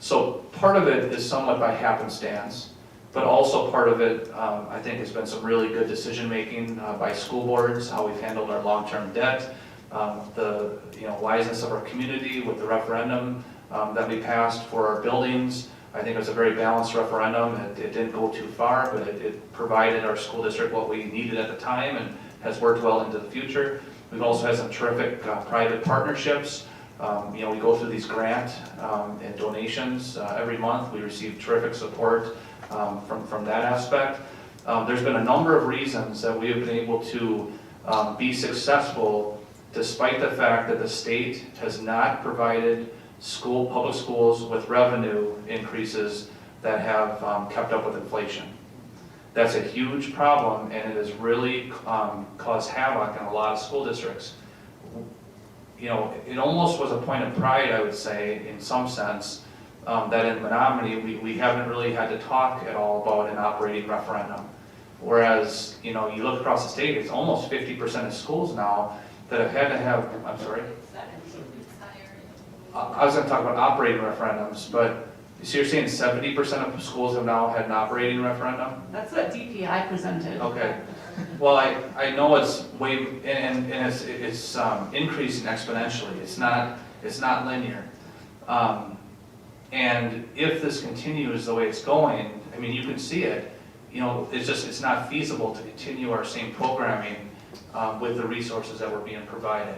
So part of it is somewhat by happenstance, but also part of it, I think, has been some really good decision-making by school boards, how we've handled our long-term debt, the wiseness of our community with the referendum that we passed for our buildings. I think it was a very balanced referendum. It didn't go too far, but it provided our school district what we needed at the time and has worked well into the future. We've also had some terrific private partnerships. We go through these grant and donations every month. We receive terrific support from that aspect. There's been a number of reasons that we have been able to be successful despite the fact that the state has not provided public schools with revenue increases that have kept up with inflation. That's a huge problem, and it has really caused havoc in a lot of school districts. It almost was a point of pride, I would say, in some sense, that in Menomonie, we haven't really had to talk at all about an operating referendum. Whereas, you look across the state, it's almost 50% of schools now that have had to have, I'm sorry? I was gonna talk about operating referendums, but, so you're saying 70% of schools have now had an operating referendum? That's what DPI presented. Okay. Well, I know it's way, and it's increasing exponentially. It's not linear. And if this continues the way it's going, I mean, you can see it, it's not feasible to continue our same programming with the resources that were being provided.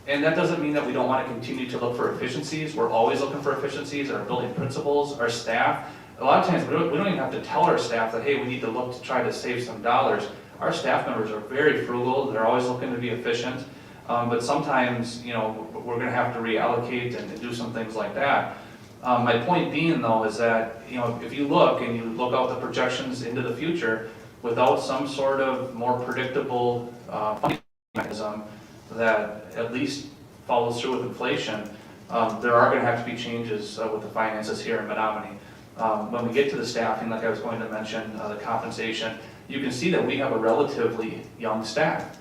And that doesn't mean that we don't want to continue to look for efficiencies. We're always looking for efficiencies. Our building principals, our staff. A lot of times we don't even have to tell our staff that, hey, we need to look to try to save some dollars. Our staff members are very frugal. They're always looking to be efficient. But sometimes, we're going to have to reallocate and do some things like that. My point being, though, is that, if you look and you look out the projections into the future, without some sort of more predictable funding mechanism that at least follows through with inflation, there are going to have to be changes with the finances here in Menomonie. When we get to the staffing, like I was going to mention, the compensation, you can see that we have a relatively young staff.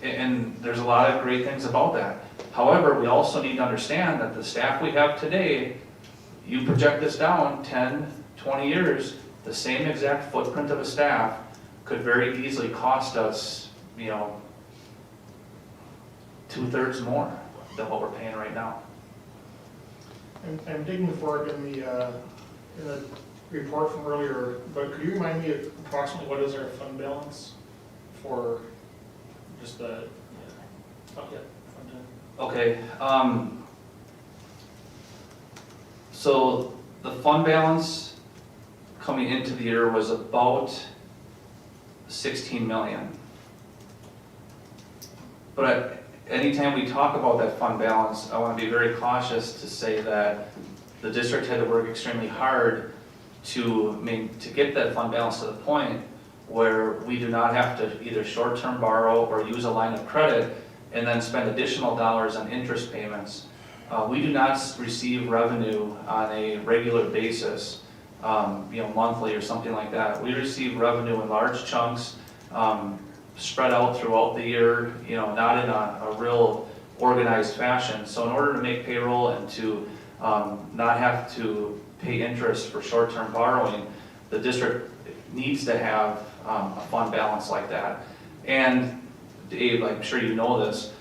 And there's a lot of great things about that. However, we also need to understand that the staff we have today, you project this down 10, 20 years, the same exact footprint of a staff could very easily cost us, 2/3 more than what we're paying right now. I'm digging for it in the report from earlier, but could you remind me of approximately what is our fund balance for just the, fund? Okay, so the fund balance coming into the year was about 16 million. But anytime we talk about that fund balance, I want to be very cautious to say that the district had to work extremely hard to get that fund balance to the point where we do not have to either short-term borrow or use a line of credit and then spend additional dollars on interest payments. We do not receive revenue on a regular basis, monthly or something like that. We receive revenue in large chunks, spread out throughout the year, not in a real organized fashion. So in order to make payroll and to not have to pay interest for short-term borrowing, the district needs to have a fund balance like that. And Dave, I'm sure you know this,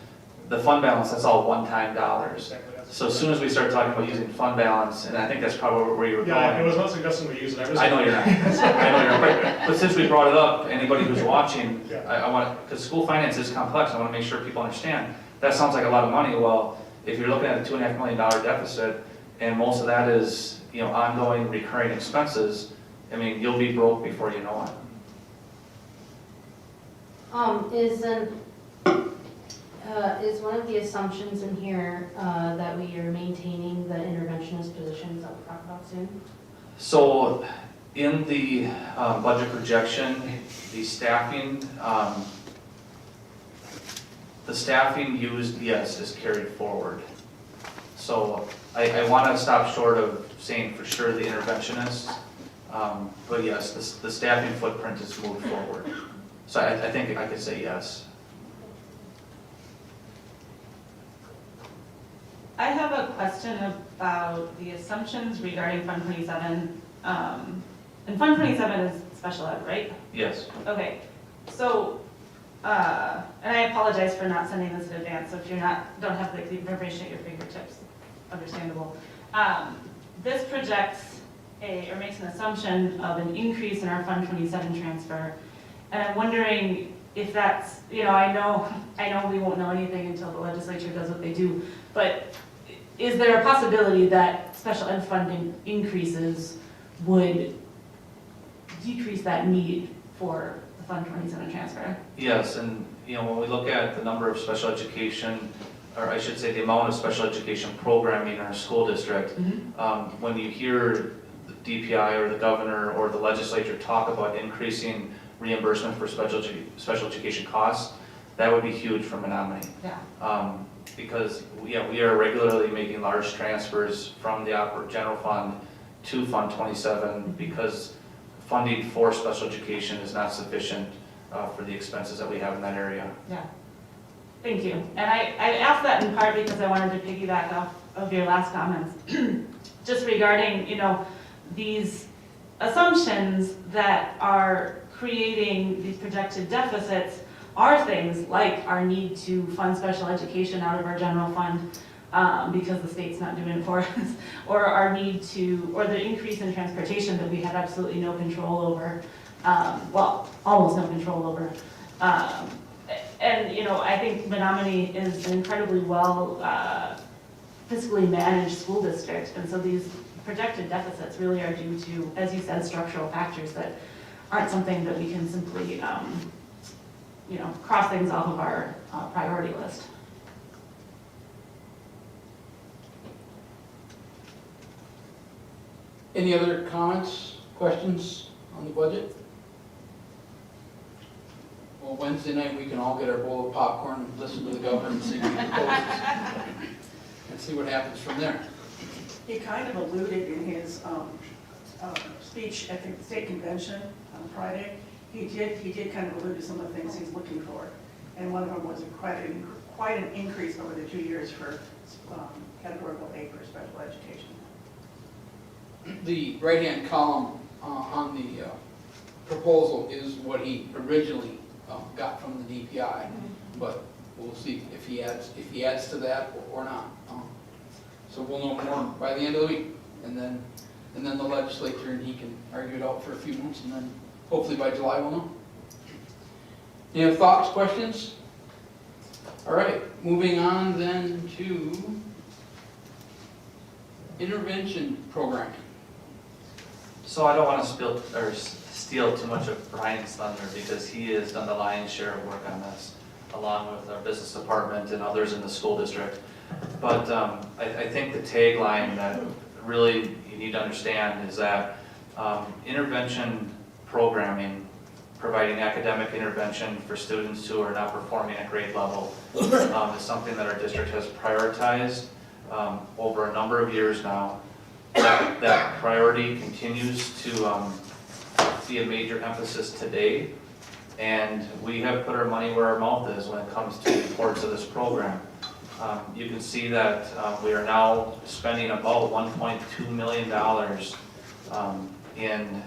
the fund balance, that's all one-time dollars. So as soon as we start talking about using fund balance, and I think that's probably where you were going. Yeah, I was not suggesting we use it. I know you're not. I know you're not. But since we brought it up, anybody who's watching, I want, because school finance is complex, I want to make sure people understand. That sounds like a lot of money. Well, if you're looking at a $2.5 million deficit, and most of that is, ongoing recurring expenses, you'll be broke before you know it. Is one of the assumptions in here that we are maintaining the interventionist positions that we'll talk about soon? So in the budget projection, the staffing used, yes, is carried forward. So I want to stop short of saying for sure the interventionists, But yes, the staffing footprint has moved forward. So I think I could say yes. I have a question about the assumptions regarding Fund 27. And Fund 27 is special ed, right? Yes. Okay, so, and I apologize for not sending this in advance, so if you're don't have the information at your fingertips, understandable. This projects or makes an assumption of an increase in our Fund 27 transfer. And I'm wondering if that's, I know we won't know anything until the legislature does what they do, but is there a possibility that special ed funding increases would decrease that need for the Fund 27 transfer? Yes, and when we look at the number of special education, or I should say the amount of special education programming in our school district, when you hear the DPI or the governor or the legislature talk about increasing reimbursement for special education costs, that would be huge for Menomonie. Yeah. Because we are regularly making large transfers from the general fund to Fund 27 because funding for special education is not sufficient for the expenses that we have in that area. Yeah. Thank you. And I asked that in part because I wanted to piggyback off of your last comments, just regarding, these assumptions that are creating these projected deficits are things like our need to fund special education out of our general fund because the state's not doing it for us, or our need to, or the increase in transportation that we have absolutely no control over, well, almost no control over. And, I think Menomonie is an incredibly well fiscally managed school district, and so these projected deficits really are due to, as you said, structural factors that aren't something that we can simply cross things off of our priority list. Any other comments, questions on the budget? Well, Wednesday night, we can all get our bowl of popcorn and listen to the governor and see what he proposes. And see what happens from there. He kind of alluded in his speech at the state convention on Friday. He did kind of allude to some of the things he's looking for. And one of them was quite an increase over the 2 years for categorical A for special education. The right-hand column on the proposal is what he originally got from the DPI, but we'll see if he adds to that or not. So we'll know more by the end of the week, and then the legislature and he can argue it out for a few months, and then hopefully by July we'll know. Any other thoughts, questions? All right, moving on then to intervention programming. So I don't want to steal too much of Brian's thunder because he has done the lion's share of work on this, along with our business department and others in the school district. But I think the tagline that really you need to understand is that intervention programming, providing academic intervention for students who are not performing at grade level, is something that our district has prioritized over a number of years now. That priority continues to be a major emphasis today, and we have put our money where our mouth is when it comes to the importance of this program. You can see that we are now spending about $1.2 million in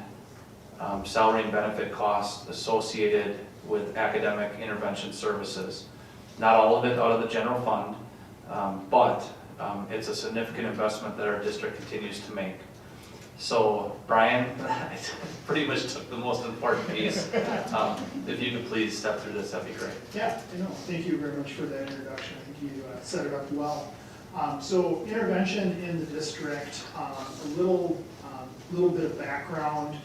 salary and benefit costs associated with academic intervention services. Not all of it out of the general fund, but it's a significant investment that our district continues to make. So Brian, I pretty much took the most important piece. If you could please step through this, that'd be great. Yeah, thank you very much for that introduction. I think you set it up well. So intervention in the district, a little bit of background.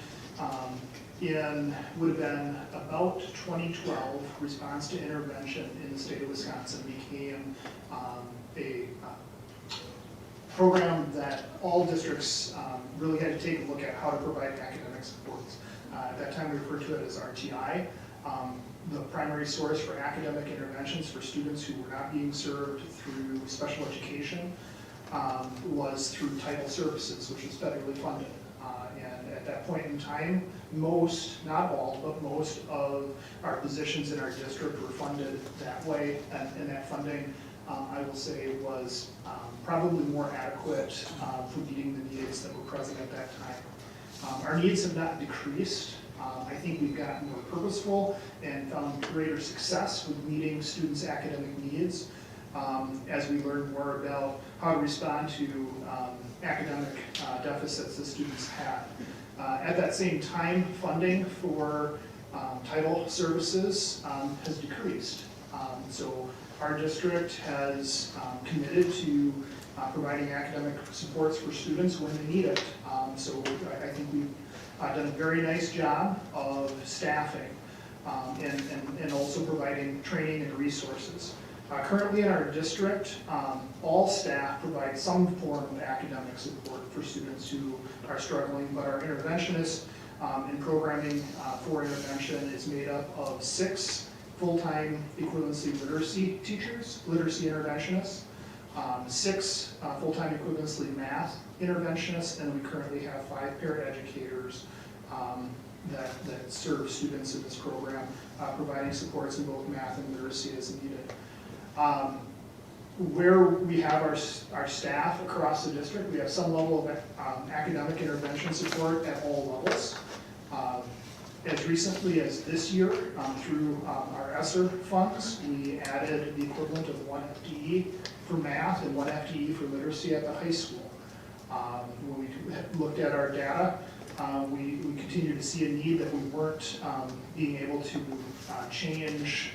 Would have been about 2012, response to intervention in the state of Wisconsin became a program that all districts really had to take a look at how to provide academic supports. At that time we referred to it as RTI, the primary source for academic interventions for students who were not being served through special education. was through title services, which is federally funded. And at that point in time, most, not all, but most of our positions in our district were funded that way. And that funding, I will say, was probably more adequate for meeting the needs that were present at that time. Our needs have not decreased. I think we've gotten more purposeful and found greater success with meeting students' academic needs as we learn more about how to respond to academic deficits that students have. At that same time, funding for title services has decreased. So our district has committed to providing academic supports for students when they need it. So I think we've done a very nice job of staffing and also providing training and resources. Currently in our district, all staff provide some form of academic support for students who are struggling, but our interventionist and programming for intervention is made up of 6 full-time equivalency literacy teachers, literacy interventionists, 6 full-time equivalency math interventionists, and we currently have 5 paraeducators that serve students in this program, providing supports in both math and literacy as needed. Where we have our staff across the district, we have some level of academic intervention support at all levels. As recently as this year, through our ESSER funds, we added the equivalent of 1 FTE for math and 1 FTE for literacy at the high school. When we looked at our data, we continue to see a need that we weren't being able to change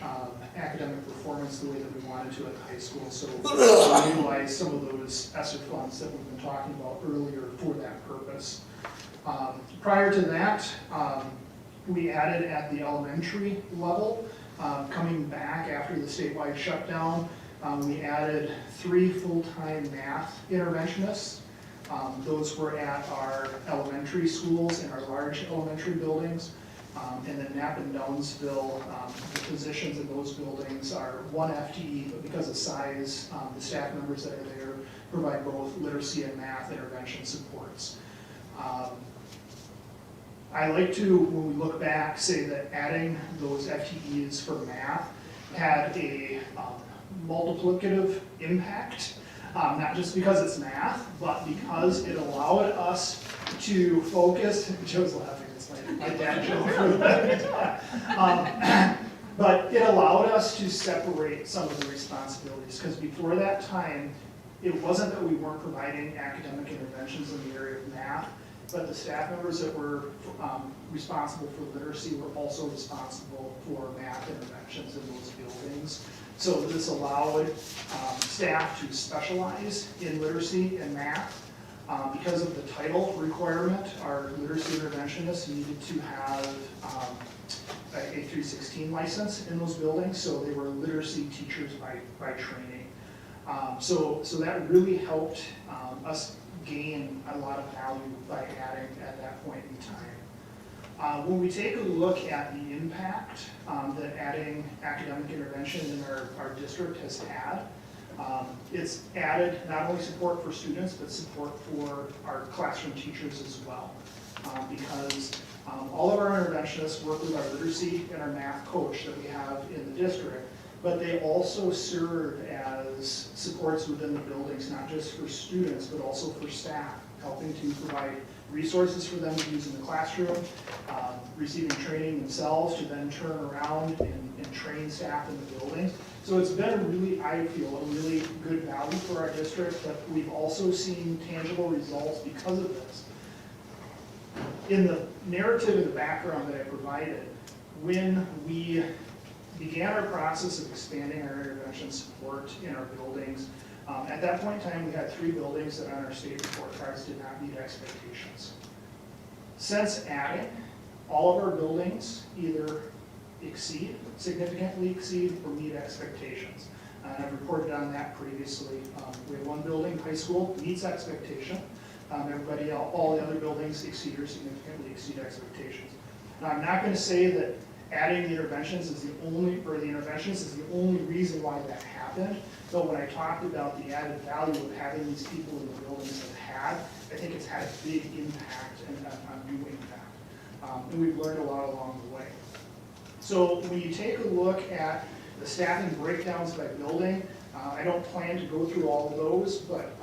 academic performance the way that we wanted to at the high school. So we utilized some of those ESSER funds that we've been talking about earlier for that purpose. Prior to that, we added at the elementary level, coming back after the statewide shutdown, we added 3 full-time math interventionists. Those were at our elementary schools and our large elementary buildings. And then Knapp and Downsville, the positions in those buildings are 1 FTE, but because of size, the staff members that are there provide both literacy and math intervention supports. I like to, when we look back, say that adding those FTEs for math had a multiplicative impact. Not just because it's math, but because it allowed us to focus. Joe's laughing, it's my dad joke. But it allowed us to separate some of the responsibilities, because before that time, it wasn't that we weren't providing academic interventions in the area of math, but the staff members that were responsible for literacy were also responsible for math interventions in those buildings. So this allowed staff to specialize in literacy and math. Because of the title requirement, our literacy interventionists needed to have a 316 license in those buildings, so they were literacy teachers by training. So that really helped us gain a lot of value by adding at that point in time. When we take a look at the impact that adding academic intervention in our district has had, it's added not only support for students, but support for our classroom teachers as well. Because all of our interventionists work with our literacy and our math coach that we have in the district, but they also serve as supports within the buildings, not just for students, but also for staff, helping to provide resources for them to use in the classroom, receiving training themselves to then turn around and train staff in the buildings. So it's been a really, I feel, a really good value for our district, but we've also seen tangible results because of this. In the narrative and the background that I provided, when we began our process of expanding our intervention support in our buildings, at that point in time, we had 3 buildings that on our state report cards did not meet expectations. Since adding, all of our buildings either significantly exceed, or meet expectations. And I've reported on that previously. We have 1 building, high school, meets expectation. Everybody, all the other buildings exceed or significantly exceed expectations. Now, I'm not going to say that adding the interventions is the only reason why that happened. So when I talked about the added value of having these people in the buildings have had, I think it's had a big impact and on new impact. And we've learned a lot along the way. So when you take a look at the staffing breakdowns by building, I don't plan to go through all of those, but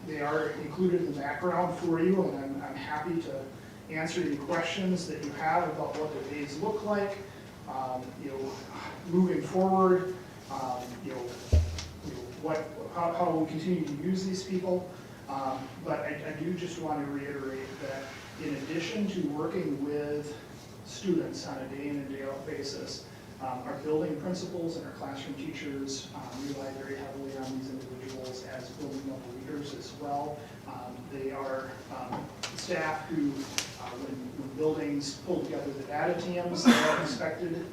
they are included in the background for you, and I'm happy to answer any questions that you have about what the days look like, moving forward, how we continue to use these people. But I do just want to reiterate that in addition to working with students on a day in and day out basis, our building principals and our classroom teachers rely very heavily on these individuals as building level leaders as well. They are staff who, when buildings pull together the data teams, they are expected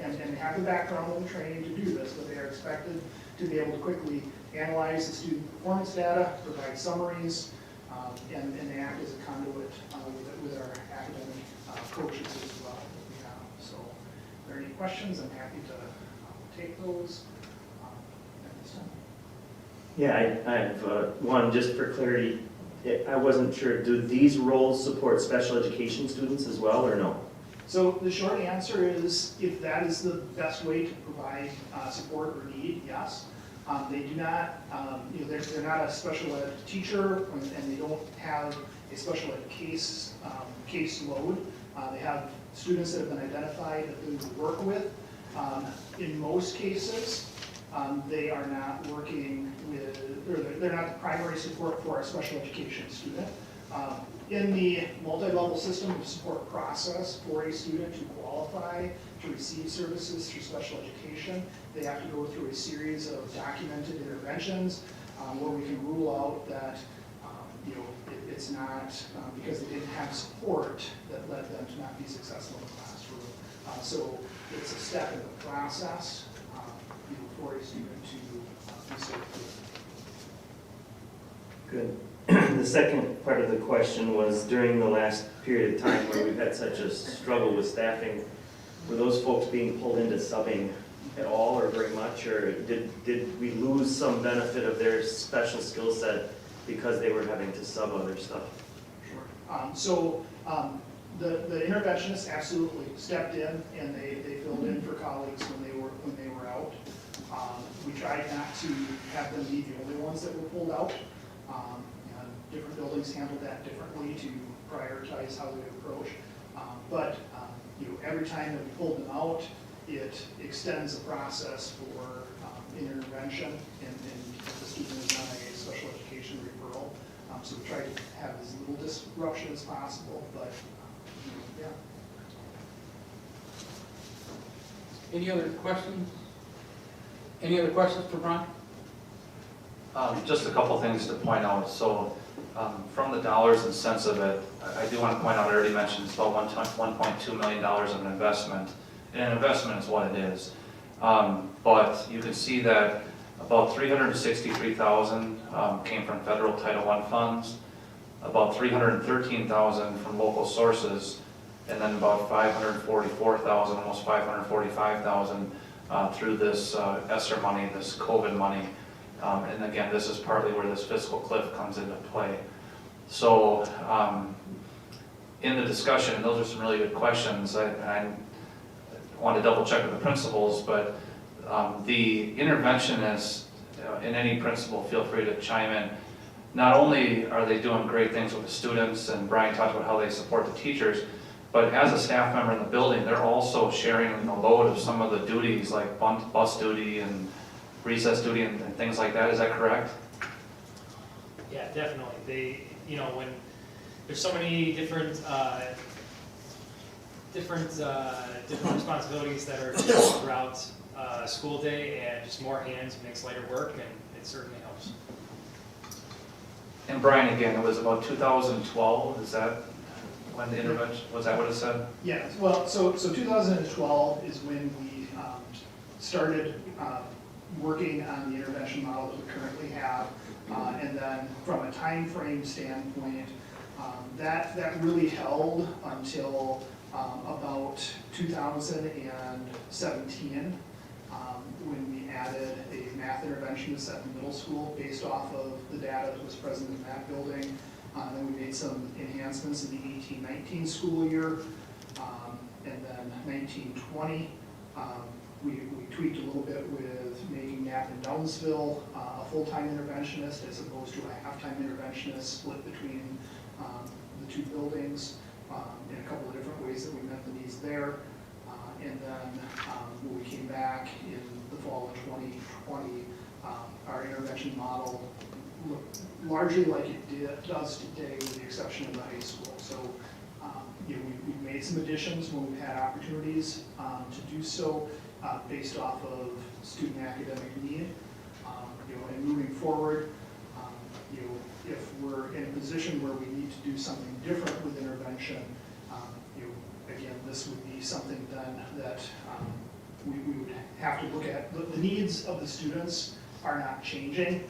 and have the background and the training to do this, but they are expected to be able to quickly analyze the student performance data, provide summaries, and act as a conduit with our academic coaches as well that we have. So if there are any questions, I'm happy to take those at this time. Yeah, I have one, just for clarity. I wasn't sure, do these roles support special education students as well, or no? So the short answer is, if that is the best way to provide support or need, yes. They do not, they're not a special ed teacher, and they don't have a special ed caseload. They have students that have been identified that they would work with. In most cases, they are not working with, or they're not the primary support for a special education student. In the multi-level system of support process for a student to qualify to receive services through special education, they have to go through a series of documented interventions where we can rule out that it's not because they didn't have support that led them to not be successful in the classroom. So it's a step in the process for a student to be safe. Good. The second part of the question was, during the last period of time where we've had such a struggle with staffing, were those folks being pulled into subbing at all or very much, or did we lose some benefit of their special skill set because they were having to sub other stuff? Sure. The interventionists absolutely stepped in, and they filled in for colleagues when they were out. We tried not to have them be the only ones that were pulled out. Different buildings handled that differently to prioritize how they approach. But every time that we pulled them out, it extends the process for intervention, and if the student is on a special education referral. So we try to have as little disruption as possible, but yeah. Any other questions? Any other questions for Brian? Just a couple things to point out. So from the dollars and cents of it, I do want to point out, I already mentioned it's about $1.2 million of an investment. And an investment is what it is. But you can see that about $363,000 came from federal Title I funds, about $313,000 from local sources, and then about $544,000, almost $545,000 through this ESSER money, this COVID money. And again, this is partly where this fiscal cliff comes into play. So in the discussion, and those are some really good questions, I want to double check with the principals, but the interventionists, and any principal, feel free to chime in. Not only are they doing great things with the students, and Brian talked about how they support the teachers, but as a staff member in the building, they're also sharing the load of some of the duties like bus duty and recess duty and things like that. Is that correct? Yeah, definitely. They, when there's so many different responsibilities that are throughout school day, and just more hands makes lighter work, and it certainly helps. And Brian, again, it was about 2012. Is that when the intervention, was that what it said? Yeah, well, so 2012 is when we started working on the intervention model that we currently have. And then from a time frame standpoint, that really held until about 2017, when we added a math interventionist at the middle school based off of the data that was present in that building. Then we made some enhancements in the 18-19 school year, and then 19-20. We tweaked a little bit with making Knapp and Downsville a full-time interventionist as opposed to a half-time interventionist split between the two buildings in a couple of different ways that we met the needs there. And then when we came back in the fall of 2020, our intervention model looked largely like it does today with the exception of the high school. So we've made some additions when we've had opportunities to do so based off of student academic need. And moving forward, if we're in a position where we need to do something different with intervention, again, this would be something then that we would have to look at. The needs of the students are not changing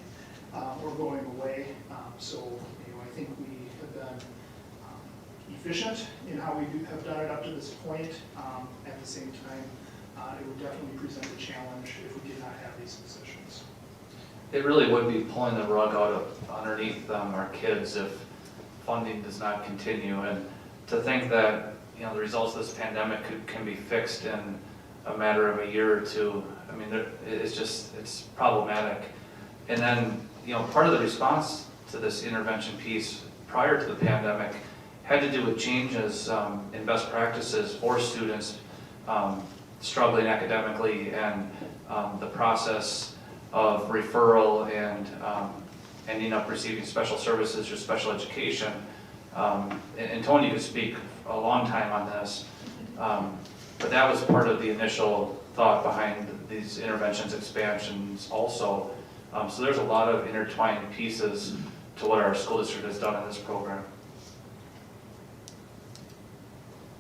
or going away. So I think we have been efficient in how we have done it up to this point. At the same time, it would definitely present a challenge if we did not have these positions. It really would be pulling the rug out of underneath our kids if funding does not continue. And to think that the results of this pandemic can be fixed in a matter of a year or two, I mean, it's problematic. And then, part of the response to this intervention piece prior to the pandemic had to do with changes in best practices for students struggling academically and the process of referral and ending up receiving special services or special education. And Tony could speak a long time on this, but that was part of the initial thought behind these interventions expansions also. So there's a lot of intertwined pieces to what our school district has done in this program.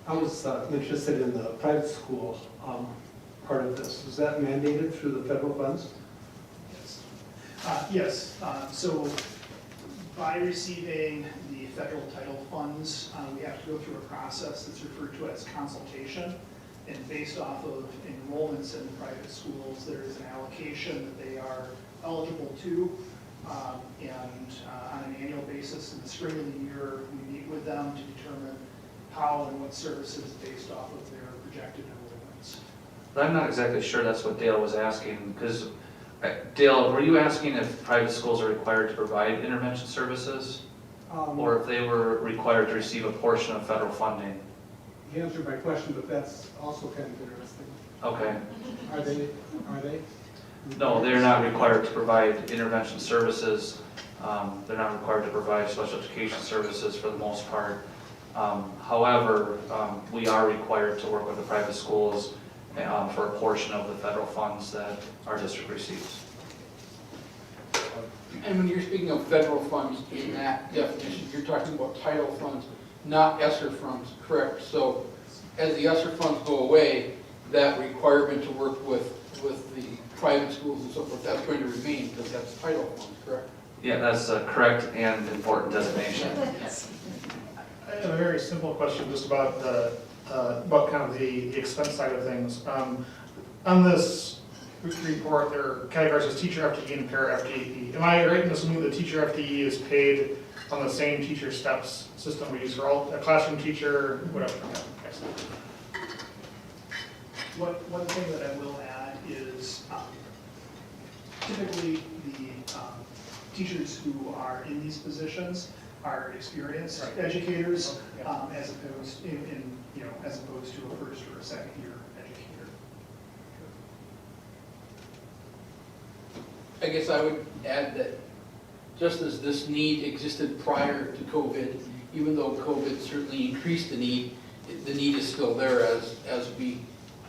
I was interested in the private school part of this. Is that mandated through the federal funds? Yes. So by receiving the federal title funds, we have to go through a process that's referred to as consultation. And based off of enrollments in the private schools, there is an allocation that they are eligible to. And on an annual basis in the spring of the year, we meet with them to determine how and what services based off of their projected enrollments. But I'm not exactly sure that's what Dale was asking, because Dale, were you asking if private schools are required to provide intervention services? Or if they were required to receive a portion of federal funding? You answered my question, but that's also kind of interesting. Okay. Are they? No, they're not required to provide intervention services. They're not required to provide special education services for the most part. However, we are required to work with the private schools for a portion of the federal funds that our district receives. And when you're speaking of federal funds in that definition, you're talking about title funds, not ESSER funds, correct? So as the ESSER funds go away, that requirement to work with the private schools and so forth, that's going to remain because that's title funds, correct? Yeah, that's a correct and important designation. I have a very simple question just about kind of the expense side of things. On this report, there are categories as teacher FTE and para FTE. Am I right in assuming the teacher FTE is paid on the same teacher steps system we use for all, a classroom teacher, whatever? Excellent. One thing that I will add is typically the teachers who are in these positions are experienced educators, as opposed as opposed to a first or a second year educator. I guess I would add that just as this need existed prior to COVID, even though COVID certainly increased the need is still there as we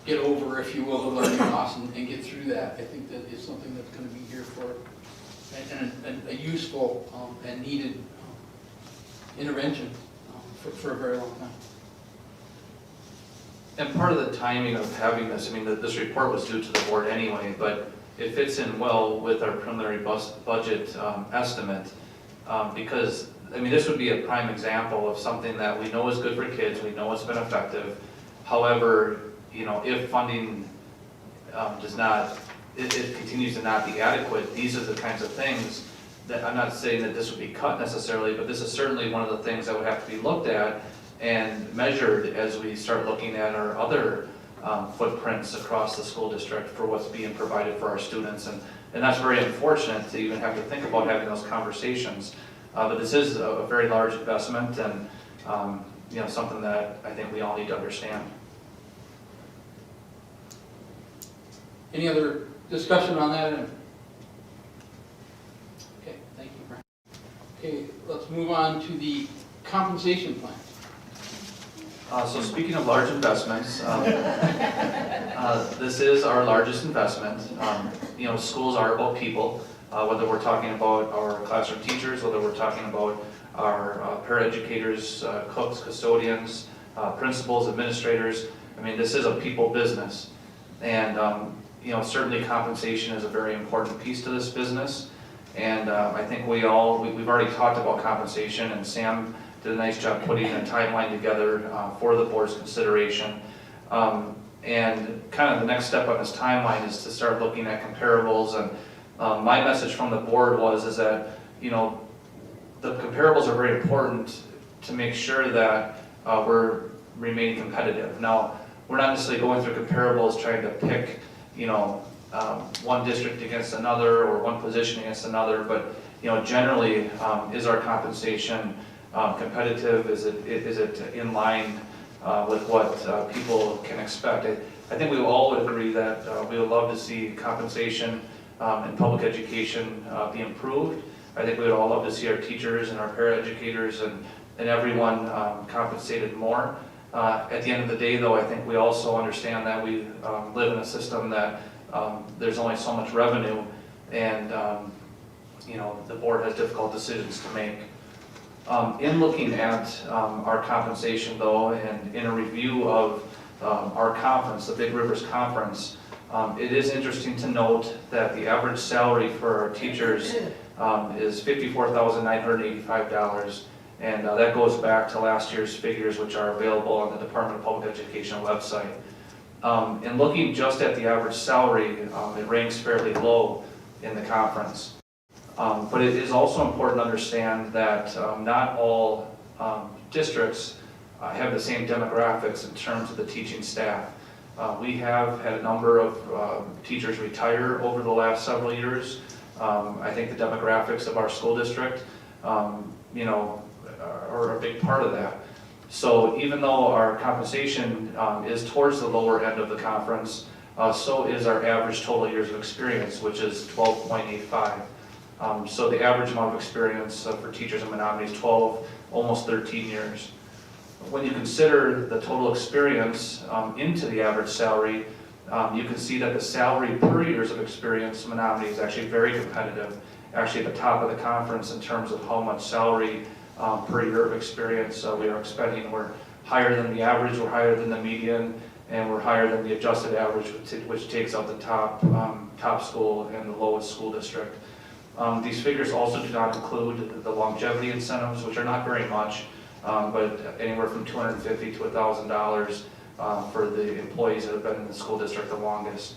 get over, if you will, the learning loss and get through that. I think that is something that's going to be here for and a useful and needed intervention for a very long time. And part of the timing of having this, I mean, this report was due to the board anyway, but it fits in well with our preliminary budget estimate because, I mean, this would be a prime example of something that we know is good for kids, we know it's been effective, However, if funding does not, it continues to not be adequate, these are the kinds of things that, I'm not saying that this would be cut necessarily, but this is certainly one of the things that would have to be looked at and measured as we start looking at our other footprints across the school district for what's being provided for our students. And that's very unfortunate to even have to think about having those conversations. But this is a very large investment and something that I think we all need to understand. Any other discussion on that? Okay, thank you, Brian. Okay, let's move on to the compensation plan. So speaking of large investments, this is our largest investment. Schools are about people, whether we're talking about our classroom teachers, whether we're talking about our paraeducators, cooks, custodians, principals, administrators. I mean, this is a people business. And certainly compensation is a very important piece to this business. And I think we've already talked about compensation, and Sam did a nice job putting a timeline together for the board's consideration. And kind of the next step on this timeline is to start looking at comparables. And my message from the board is that, the comparables are very important to make sure that we're remaining competitive. Now, we're not necessarily going through comparables trying to pick, one district against another or one position against another, but, generally, is our compensation competitive? Is it in line with what people can expect? I think we all would agree that we would love to see compensation in public education be improved. I think we would all love to see our teachers and our paraeducators and everyone compensated more. At the end of the day, though, I think we also understand that we live in a system that there's only so much revenue, and the board has difficult decisions to make. In looking at our compensation, though, and in a review of our conference, the Big Rivers Conference, it is interesting to note that the average salary for our teachers is $54,985, and that goes back to last year's figures, which are available on the Department of Public Education website. And looking just at the average salary, it ranks fairly low in the conference. But it is also important to understand that not all districts have the same demographics in terms of the teaching staff. We have had a number of teachers retire over the last several years. I think the demographics of our school district, are a big part of that. So even though our compensation is towards the lower end of the conference, so is our average total years of experience, which is 12.85. So the average amount of experience for teachers in Menomonie is 12, almost 13 years. When you consider the total experience into the average salary, you can see that the salary per years of experience in Menomonie is actually very competitive, actually at the top of the conference in terms of how much salary per year of experience we are expending. We're higher than the average, we're higher than the median, and we're higher than the adjusted average, which takes out the top school and the lowest school district. These figures also do not include the longevity incentives, which are not very much, but anywhere from $250 to $1,000 for the employees that have been in the school district the longest.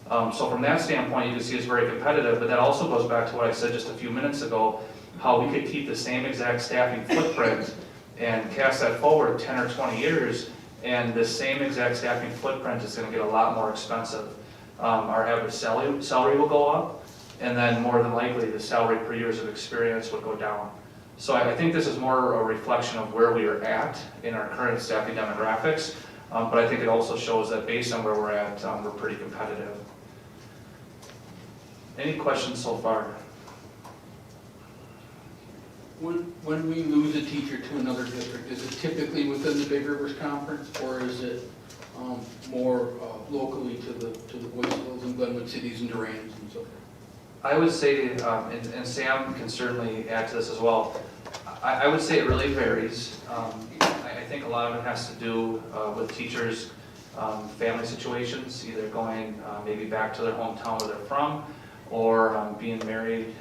So from that standpoint, you can see it's very competitive, but that also goes back to what I said just a few minutes ago, how we could keep the same exact staffing footprint and cast that forward 10 or 20 years, and the same exact staffing footprint is going to get a lot more expensive. Our average salary will go up, and then more than likely the salary per years of experience would go down. So I think this is more a reflection of where we are at in our current staffing demographics, but I think it also shows that based on where we're at, we're pretty competitive. Any questions so far? When we lose a teacher to another district, is it typically within the Big Rivers Conference, or is it more locally to the Boys Hills and Glenwood cities and Durans and so forth? I would say, and Sam can certainly add to this as well, I would say it really varies. I think a lot of it has to do with teachers' family situations, either going maybe back to their hometown where they're from, or being married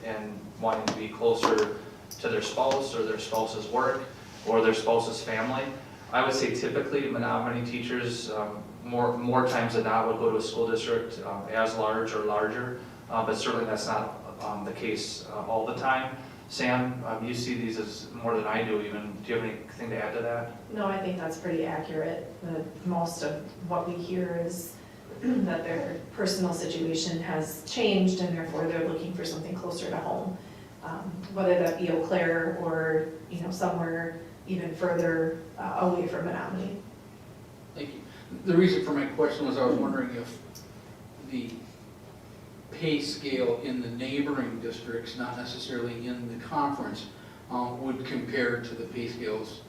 and wanting to be closer to their spouse or their spouse's work or their spouse's family. I would say typically Menomonie teachers, more times than not, would go to a school district as large or larger, but certainly that's not the case all the time. Sam, you see these as more than I do even. Do you have anything to add to that? No, I think that's pretty accurate. Most of what we hear is that their personal situation has changed and therefore they're looking for something closer to home. Whether that be Eau Claire or, somewhere even further away from Menomonie. Thank you. The reason for my question was I was wondering if the pay scale in the neighboring districts, not necessarily in the conference, would compare to the pay scales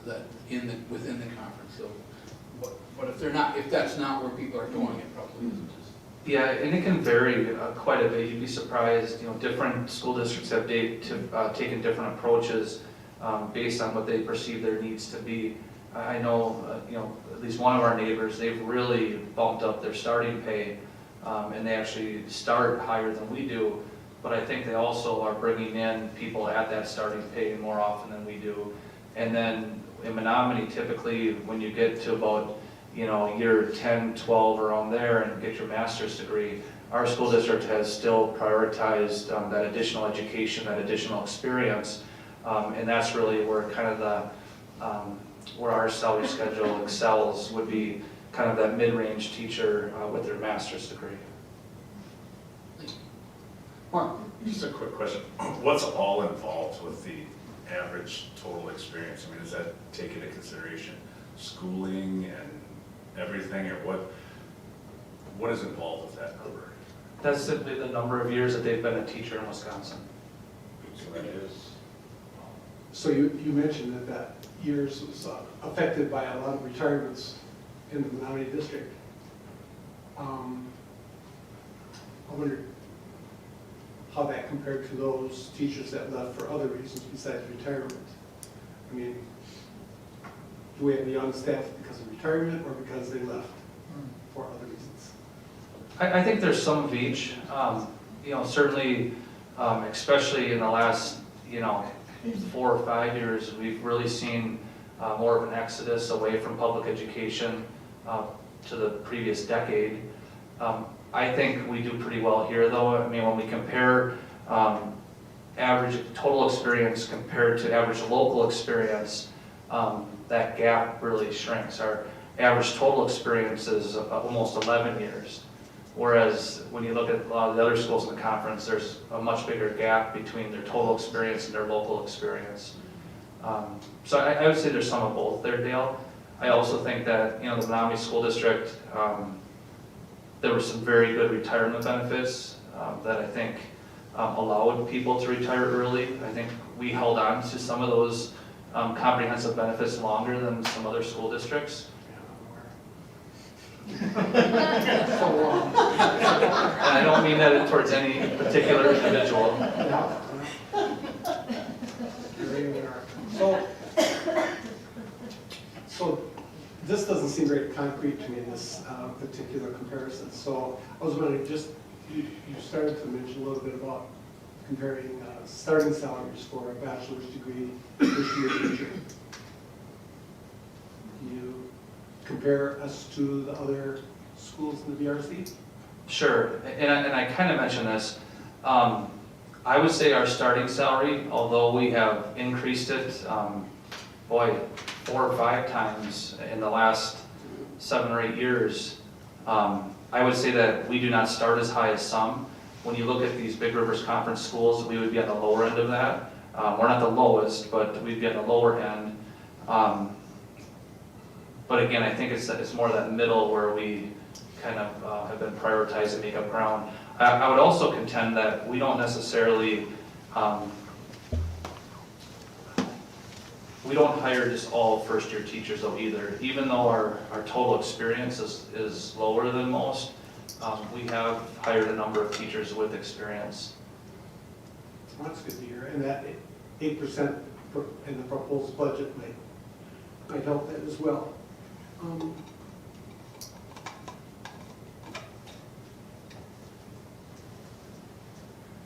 that within the conference. So, but if they're not, if that's not where people are going, it probably isn't. Yeah, and it can vary quite a bit. You'd be surprised. Different school districts have taken different approaches based on what they perceive their needs to be. I know, at least one of our neighbors, they've really bumped up their starting pay, and they actually start higher than we do. But I think they also are bringing in people at that starting pay more often than we do. And then in Menomonie, typically when you get to about year 10, 12 around there and get your master's degree, our school district has still prioritized that additional education, that additional experience, and that's really where kind of where our salary schedule excels, would be kind of that mid-range teacher with their master's degree. Mark? Just a quick question. What's all involved with the average total experience? I mean, does that take into consideration schooling and everything, or what is involved with that number? That's simply the number of years that they've been a teacher in Wisconsin. So that is. So you mentioned that years was affected by a lot of retirements in the Menomonie district. I wonder how that compared to those teachers that left for other reasons besides retirement. I mean, do we have young staff because of retirement or because they left for other reasons? I think there's some of each. Certainly, especially in the last 4 or 5 years, we've really seen more of an exodus away from public education to the previous decade. I think we do pretty well here, though. I mean, when we compare average total experience compared to average local experience, that gap really shrinks. Our average total experience is almost 11 years, whereas when you look at a lot of the other schools in the conference, there's a much bigger gap between their total experience and their local experience. So I would say there's some of both there, Dale. I also think that the Menomonie School District, there were some very good retirement benefits that I think allowed people to retire early. I think we held on to some of those comprehensive benefits longer than some other school districts. And I don't mean that towards any particular individual. So this doesn't seem very concrete to me, this particular comparison. So I was wondering, you started to mention a little bit about comparing starting salaries for a bachelor's degree first-year teacher. Can you compare us to the other schools in the VRC? Sure, and I kind of mentioned this. I would say our starting salary, although we have increased it, 4 or 5 times in the last 7 or 8 years, I would say that we do not start as high as some. When you look at these Big Rivers Conference schools, we would be on the lower end of that. We're not the lowest, but we'd be on the lower end. But again, I think it's more that middle where we kind of have been prioritized to make up ground. I would also contend that we don't necessarily, we don't hire just all first-year teachers though either. Even though our total experience is lower than most, we have hired a number of teachers with experience. Well, that's good to hear. And that 8% in the proposed budget might help that as well.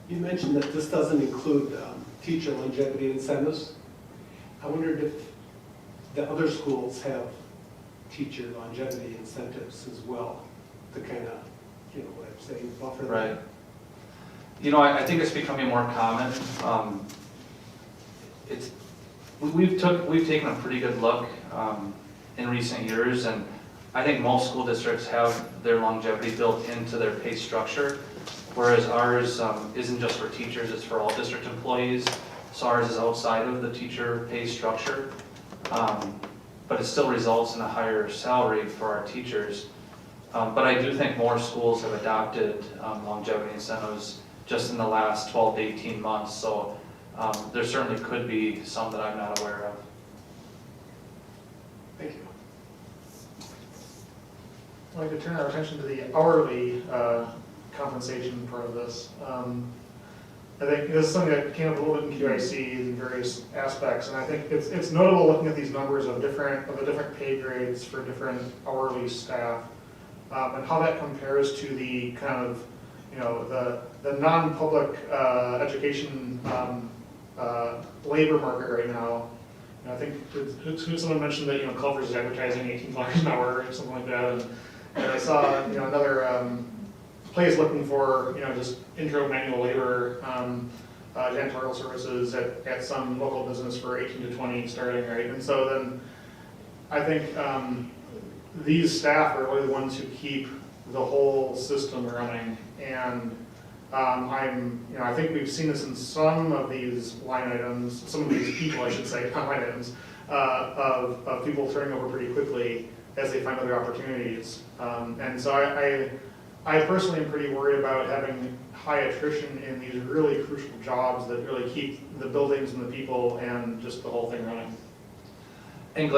You mentioned that this doesn't include teacher longevity incentives. I wondered if the other schools have teacher longevity incentives as well to kind of, you know, what I'm saying, buffer that. Right. You know, I think it's becoming more common. We've taken a pretty good look in recent years, and I think most school districts have their longevity built into their pay structure, whereas ours isn't just for teachers, it's for all district employees. So ours is outside of the teacher pay structure, but it still results in a higher salary for our teachers. But I do think more schools have adopted longevity incentives just in the last 12 to 18 months. So there certainly could be some that I'm not aware of. Thank you. I'd like to turn our attention to the hourly compensation part of this. I think this is something that came up a little bit in QIC in various aspects, and I think it's notable looking at these numbers of the different pay grades for different hourly staff, and how that compares to the kind of, you know, the non-public education labor market right now. And I think someone mentioned that, you know, Culver's is advertising $18 an hour or something like that, and I saw, you know, another place looking for, you know, just intro manual labor, janitorial services at some local business for 18 to 20 starting, right? And so then I think these staff are really the ones who keep the whole system running. And I think we've seen this in some of these line items, some of these people, I should say, not line items, of people turning over pretty quickly as they find other opportunities. And so I personally am pretty worried about having high attrition in these really crucial jobs that really keep the buildings and the people and just the whole thing running. And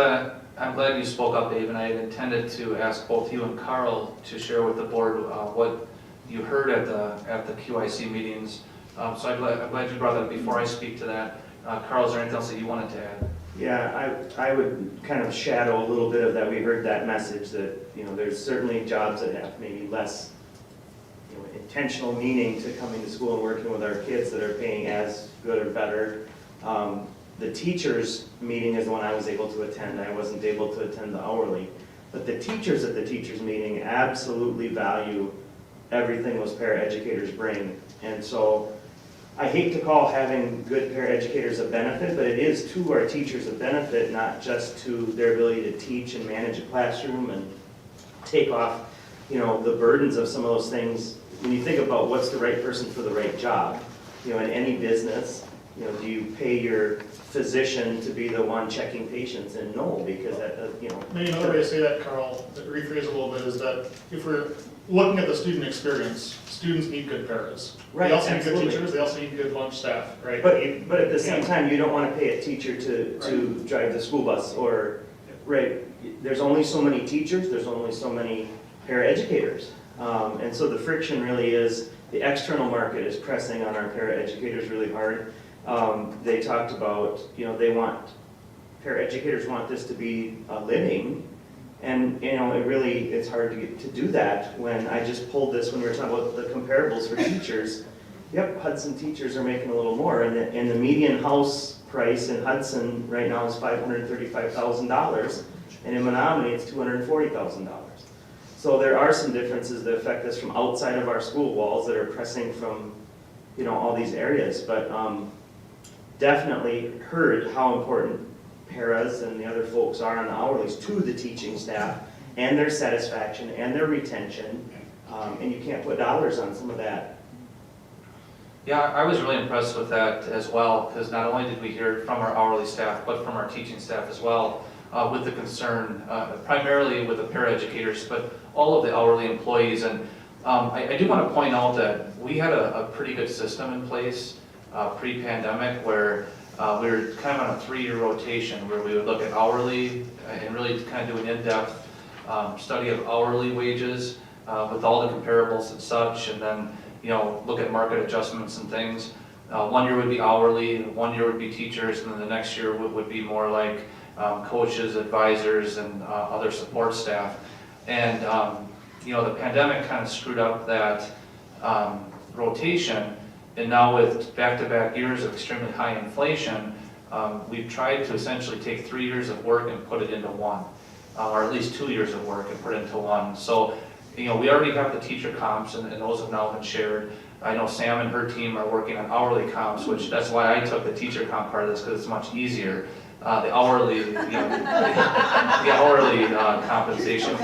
I'm glad you spoke up, Dave, and I had intended to ask both you and Carl to share with the board what you heard at the QIC meetings. So I'm glad you brought that up before I speak to that. Carl, is there anything else that you wanted to add? Yeah, I would kind of shadow a little bit of that. We heard that message that, you know, there's certainly jobs that have maybe less, you know, intentional meaning to coming to school and working with our kids that are paying as good or better. The teachers meeting is the one I was able to attend. I wasn't able to attend the hourly. But the teachers at the teachers meeting absolutely value everything those paraeducators bring. And so I hate to call having good paraeducators a benefit, but it is to our teachers a benefit, not just to their ability to teach and manage a classroom and take off, you know, the burdens of some of those things. When you think about what's the right person for the right job, you know, in any business, you know, do you pay your physician to be the one checking patients? And no, because that, you know. Maybe another way to say that, Carl, to rephrase a little bit, is that if we're looking at the student experience, students need good paras. Right, they also absolutely. need good teachers, they also need good lunch staff, right? But at the same time, you don't want to pay a teacher to drive the school bus, or, right, there's only so many teachers, there's only so many paraeducators. And so the friction really is, the external market is pressing on our paraeducators really hard. They talked about, you know, paraeducators want this to be a living, and, you know, it's hard to do that when I just pulled this when we were talking about the comparables for teachers. Yep, Hudson teachers are making a little more, and the median house price in Hudson right now is $535,000, and in Menomonie it's $240,000. So there are some differences that affect us from outside of our school walls that are pressing from, you know, all these areas, but definitely heard how important paras and the other folks are on the hourlies to the teaching staff and their satisfaction and their retention, and you can't put dollars on some of that. Yeah, I was really impressed with that as well, because not only did we hear it from our hourly staff, but from our teaching staff as well, with the concern, primarily with the paraeducators, but all of the hourly employees. And I do want to point out that we had a pretty good system in place pre-pandemic, where we were kind of on a 3-year rotation, where we would look at hourly and really kind of do an in-depth study of hourly wages with all the comparables and such, and then, you know, look at market adjustments and things. 1 year would be hourly, 1 year would be teachers, and then the next year would be more like coaches, advisors, and other support staff. And you know, the pandemic kind of screwed up that rotation, and now with back-to-back years of extremely high inflation, we've tried to essentially take 3 years of work and put it into one, or at least 2 years of work and put it into one. So, we already have the teacher comps, and those have now been shared. I know Sam and her team are working on hourly comps, which that's why I took the teacher comp part of this, because it's much easier. The hourly, the hourly compensation.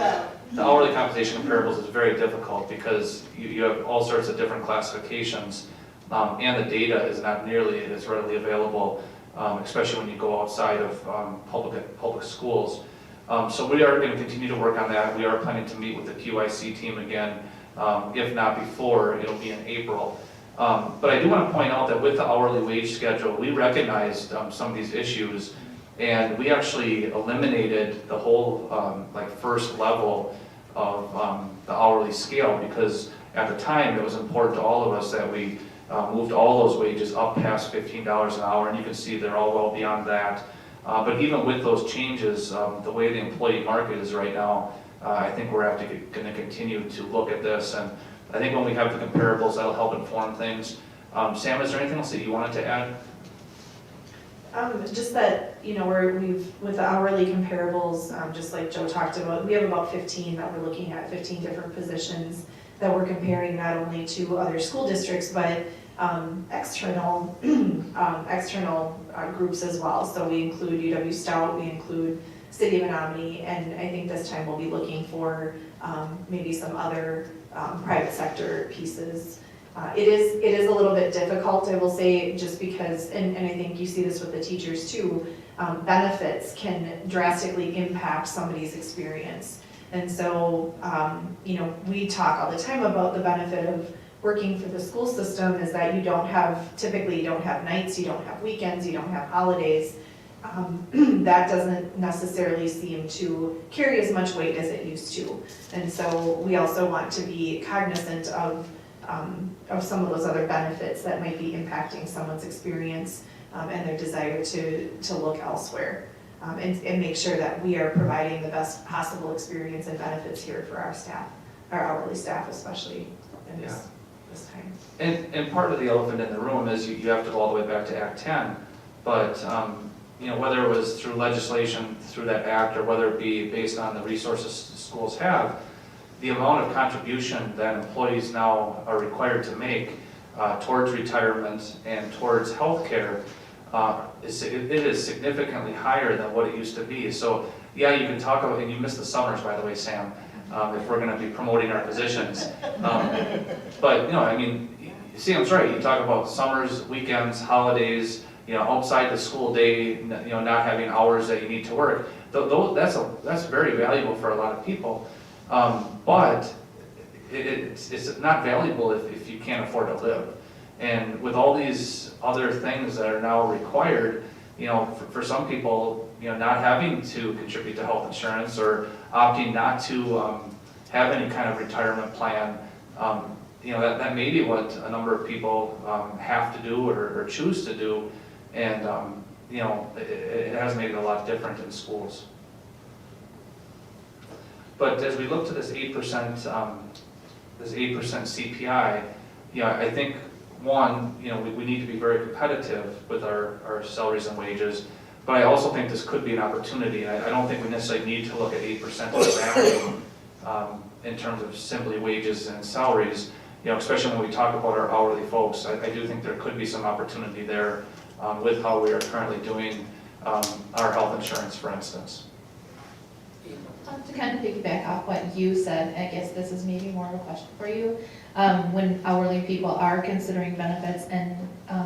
The hourly compensation comparables is very difficult because you have all sorts of different classifications, and the data is not nearly as readily available, especially when you go outside of public schools. So we are going to continue to work on that. We are planning to meet with the QIC team again, if not before, it'll be in April. But I do want to point out that with the hourly wage schedule, we recognized some of these issues, and we actually eliminated the whole first level of the hourly scale, because at the time it was important to all of us that we moved all those wages up past $15 an hour, and you can see they're all well beyond that. But even with those changes, the way the employee market is right now, I think we're going to continue to look at this, and I think when we have the comparables, that'll help inform things. Sam, is there anything else that you wanted to add? Just that, with the hourly comparables, just like Joe talked about, we have about 15 that we're looking at, 15 different positions that we're comparing not only to other school districts, but external groups as well. So we include UW Stout, we include City of Menomonie, and I think this time we'll be looking for maybe some other private sector pieces. It is a little bit difficult, I will say, just because, and I think you see this with the teachers too, benefits can drastically impact somebody's experience. And so, we talk all the time about the benefit of working for the school system is that typically you don't have nights, you don't have weekends, you don't have holidays. That doesn't necessarily seem to carry as much weight as it used to. And so we also want to be cognizant of some of those other benefits that might be impacting someone's experience and their desire to look elsewhere. And make sure that we are providing the best possible experience and benefits here for our staff, our hourly staff especially in this time. And part of the elephant in the room is you have to go all the way back to Act 10, but whether it was through legislation, through that act, or whether it be based on the resources schools have, the amount of contribution that employees now are required to make towards retirement and towards health care, it is significantly higher than what it used to be. So yeah, you can talk about, and you missed the summers, by the way, Sam, if we're going to be promoting our positions. But Sam's right. You talk about summers, weekends, holidays, outside the school day, not having hours that you need to work. That's very valuable for a lot of people. But it's not valuable if you can't afford to live. And with all these other things that are now required, for some people, not having to contribute to health insurance or opting not to have any kind of retirement plan, that may be what a number of people have to do or choose to do. And, it has made it a lot different in schools. But as we look to this 8% CPI, I think one, we need to be very competitive with our salaries and wages, but I also think this could be an opportunity. I don't think we necessarily need to look at 8% as a value in terms of simply wages and salaries, especially when we talk about our hourly folks. I do think there could be some opportunity there with how we are currently doing our health insurance, for instance. To kind of piggyback off what you said, I guess this is maybe more of a question for you. When hourly people are considering benefits and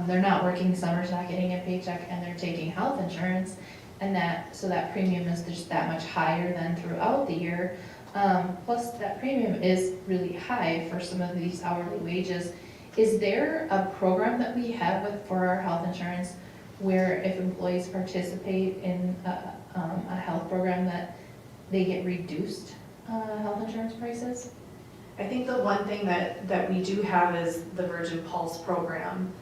they're not working summers, not getting a paycheck, and they're taking health insurance, and that premium is just that much higher than throughout the year. Plus that premium is really high for some of these hourly wages. Is there a program that we have for our health insurance where if employees participate in a health program that they get reduced health insurance prices? I think the one thing that we do have is the Virgin Pulse program,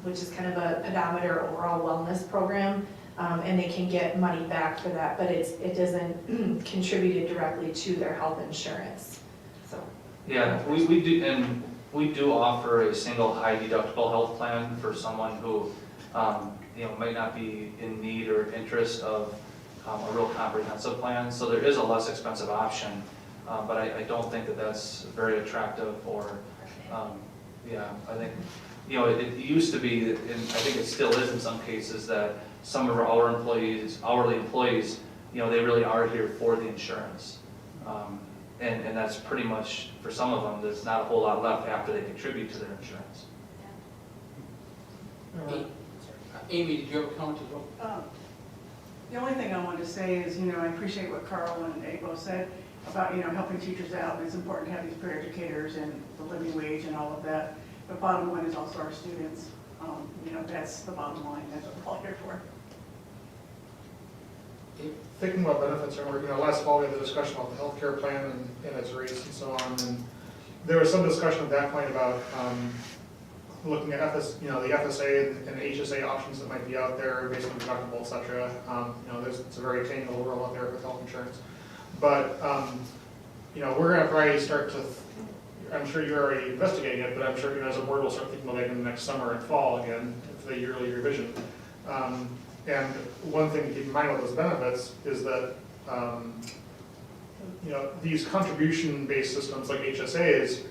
which is kind of a pedometer overall wellness program, and they can get money back for that, but it doesn't contribute directly to their health insurance. So yeah, we do offer a single high deductible health plan for someone who might not be in need or interest of a real comprehensive plan. So there is a less expensive option, but I don't think that that's very attractive or, yeah, I think, it used to be, and I think it still is in some cases, that some of our hourly employees, they really are here for the insurance. And that's pretty much, for some of them, there's not a whole lot left after they contribute to their insurance. Amy, did you have a comment as well? The only thing I wanted to say is, I appreciate what Carl and Abo said about, helping teachers out. It's important to have these peer educators and the living wage and all of that. But bottom line is also our students. That's the bottom line. That's what we're all here for. Thinking about benefits, last fall we had the discussion about the healthcare plan and its rates and so on, and there was some discussion at that point about looking at the FSA and HSA options that might be out there, basically deductible, et cetera. It's a very tangled world out there with health insurance. But, we're going to probably start to, I'm sure you're already investigating it, but I'm sure as a board we'll start thinking about that in the next summer and fall again, for the yearly revision. And one thing to keep in mind about those benefits is that, these contribution-based systems like HSAs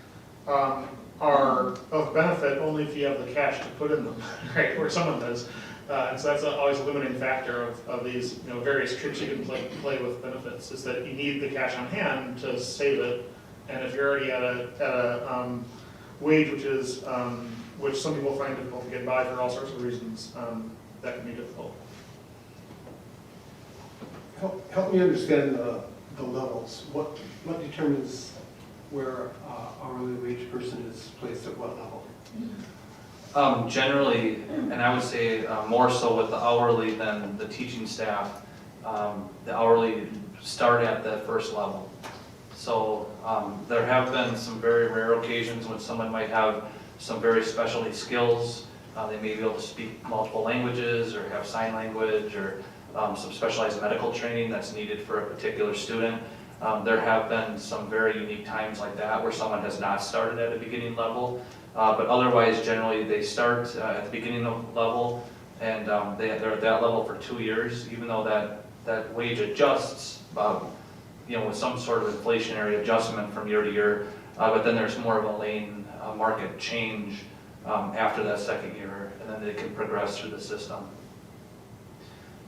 are of benefit only if you have the cash to put in them, right, or someone does. And so that's always a limiting factor of these various tricks you can play with benefits, is that you need the cash on hand to save it. And if you're already at a wage which some people find difficult to get by for all sorts of reasons, that can be difficult. Help me understand the levels. What determines where hourly wage person is placed at what level? Generally, and I would say more so with the hourly than the teaching staff, the hourly start at the first level. So there have been some very rare occasions when someone might have some very specialty skills. They may be able to speak multiple languages or have sign language or some specialized medical training that's needed for a particular student. There have been some very unique times like that where someone has not started at a beginning level, but otherwise generally they start at the beginning level and they're at that level for 2 years, even though that wage adjusts with some sort of inflationary adjustment from year to year, but then there's more of a lane market change after that second year, and then they can progress through the system.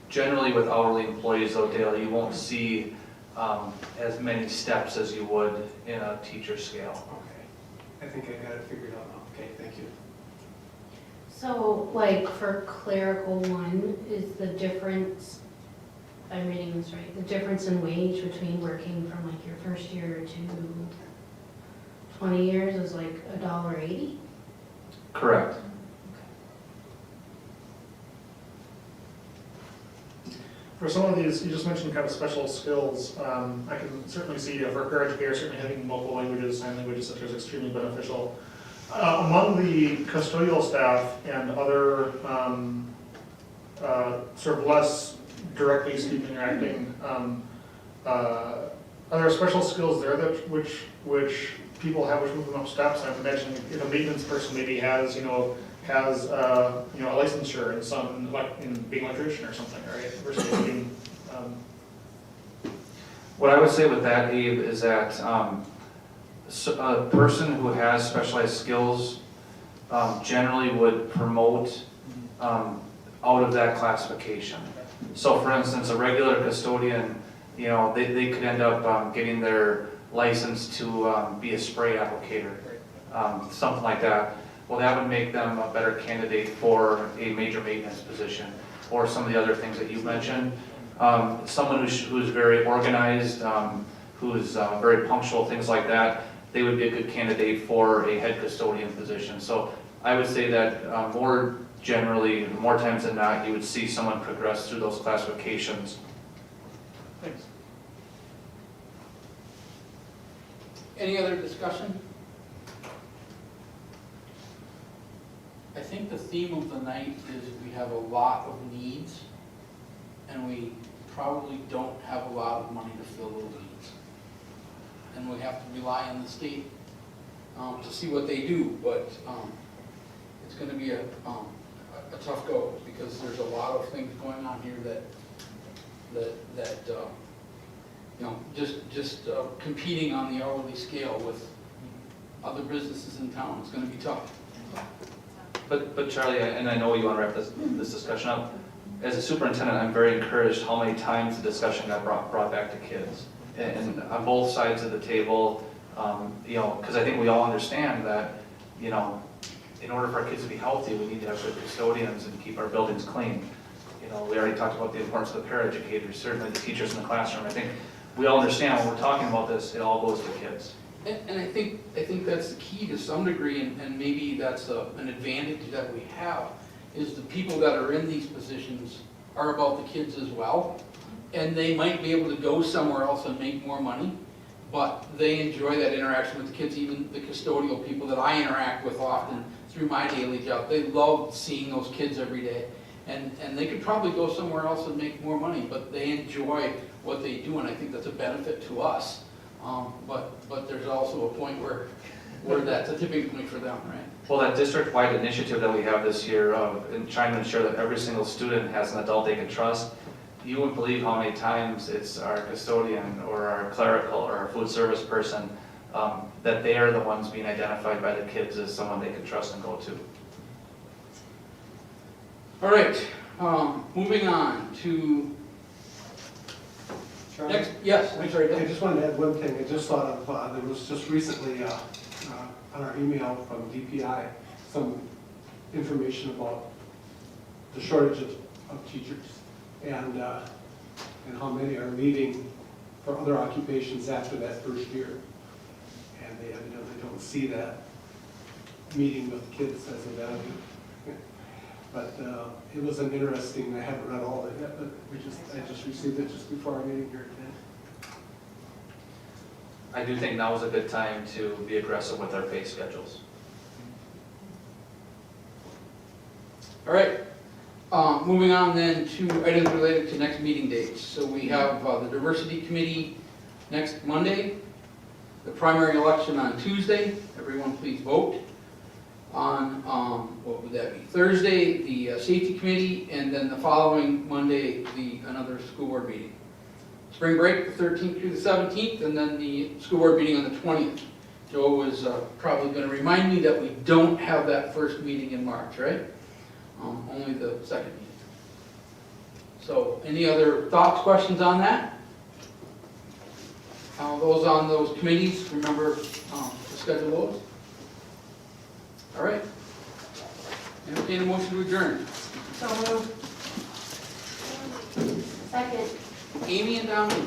Generally with hourly employees though, Dale, you won't see as many steps as you would in a teacher scale. Okay, I think I got it figured out now. Okay, thank you. So, like, for clerical one, is the difference, if I'm reading this right, the difference in wage between working from like your first year to 20 years is like $1.80? Correct. For some of these, you just mentioned kind of special skills. I can certainly see for a peer educator, certainly having multiple languages, sign languages, such as extremely beneficial. Among the custodial staff and other sort of less directly student interacting, are there special skills there that which people have which move them up steps? I imagine if a maintenance person maybe has a licensure in being an electrician or something, right? Versus being, What I would say with that, Abe, is that a person who has specialized skills generally would promote out of that classification. So for instance, a regular custodian, they could end up getting their license to be a spray applicator, something like that. Well, that would make them a better candidate for a major maintenance position or some of the other things that you mentioned. Someone who's very organized, who's very punctual, things like that, they would be a good candidate for a head custodian position. So I would say that more times than not, you would see someone progress through those classifications. Thanks. Any other discussion? I think the theme of the night is we have a lot of needs, and we probably don't have a lot of money to fill those needs. And we have to rely on the state to see what they do, but it's going to be a a tough go, because there's a lot of things going on here that you know, just competing on the hourly scale with other businesses in town is gonna be tough. But Charlie, and I know you want to wrap this discussion up, as a superintendent, I'm very encouraged how many times the discussion got brought back to kids. And on both sides of the table, you know, because I think we all understand that, you know, in order for our kids to be healthy, we need to have good custodians and keep our buildings clean. You know, we already talked about the importance of the paraeducators, certainly the teachers in the classroom. I think we all understand when we're talking about this, it all goes to kids. And I think that's the key to some degree, and maybe that's an advantage that we have, is the people that are in these positions are about the kids as well. And they might be able to go somewhere else and make more money, but they enjoy that interaction with the kids, even the custodial people that I interact with often through my daily job. They love seeing those kids every day. And they could probably go somewhere else and make more money, but they enjoy what they do, and I think that's a benefit to us. But there's also a point where that's a tipping point for them, right? Well, that district-wide initiative that we have this year in trying to ensure that every single student has an adult they can trust, you wouldn't believe how many times it's our custodian or our clerical or our food service person that they are the ones being identified by the kids as someone they can trust and go to. All right, moving on to Charlie? next. Yes, I'm sorry. I just wanted to add one thing. I just thought of, there was just recently on our email from DPI, some information about the shortage of teachers and how many are leaving for other occupations after that first year. And they evidently don't see that meeting with kids as a value. But it was an interesting, I haven't read all of it yet, but I just received it just before our meeting here today. I do think now is a good time to be aggressive with our pay schedules. All right, moving on then to items related to next meeting dates. So we have the diversity committee next Monday, the primary election on Tuesday. Everyone please vote. On, what would that be, Thursday, the safety committee, and then the following Monday, another school board meeting. Spring break, the 13th through the 17th, and then the school board meeting on the 20th. Joe was probably going to remind me that we don't have that first meeting in March, right? Only the second meeting. So, any other thoughts, questions on that? Those on those committees, remember to schedule those. All right. Entertain a motion to adjourn. So moved. Second. Amy and Dominic.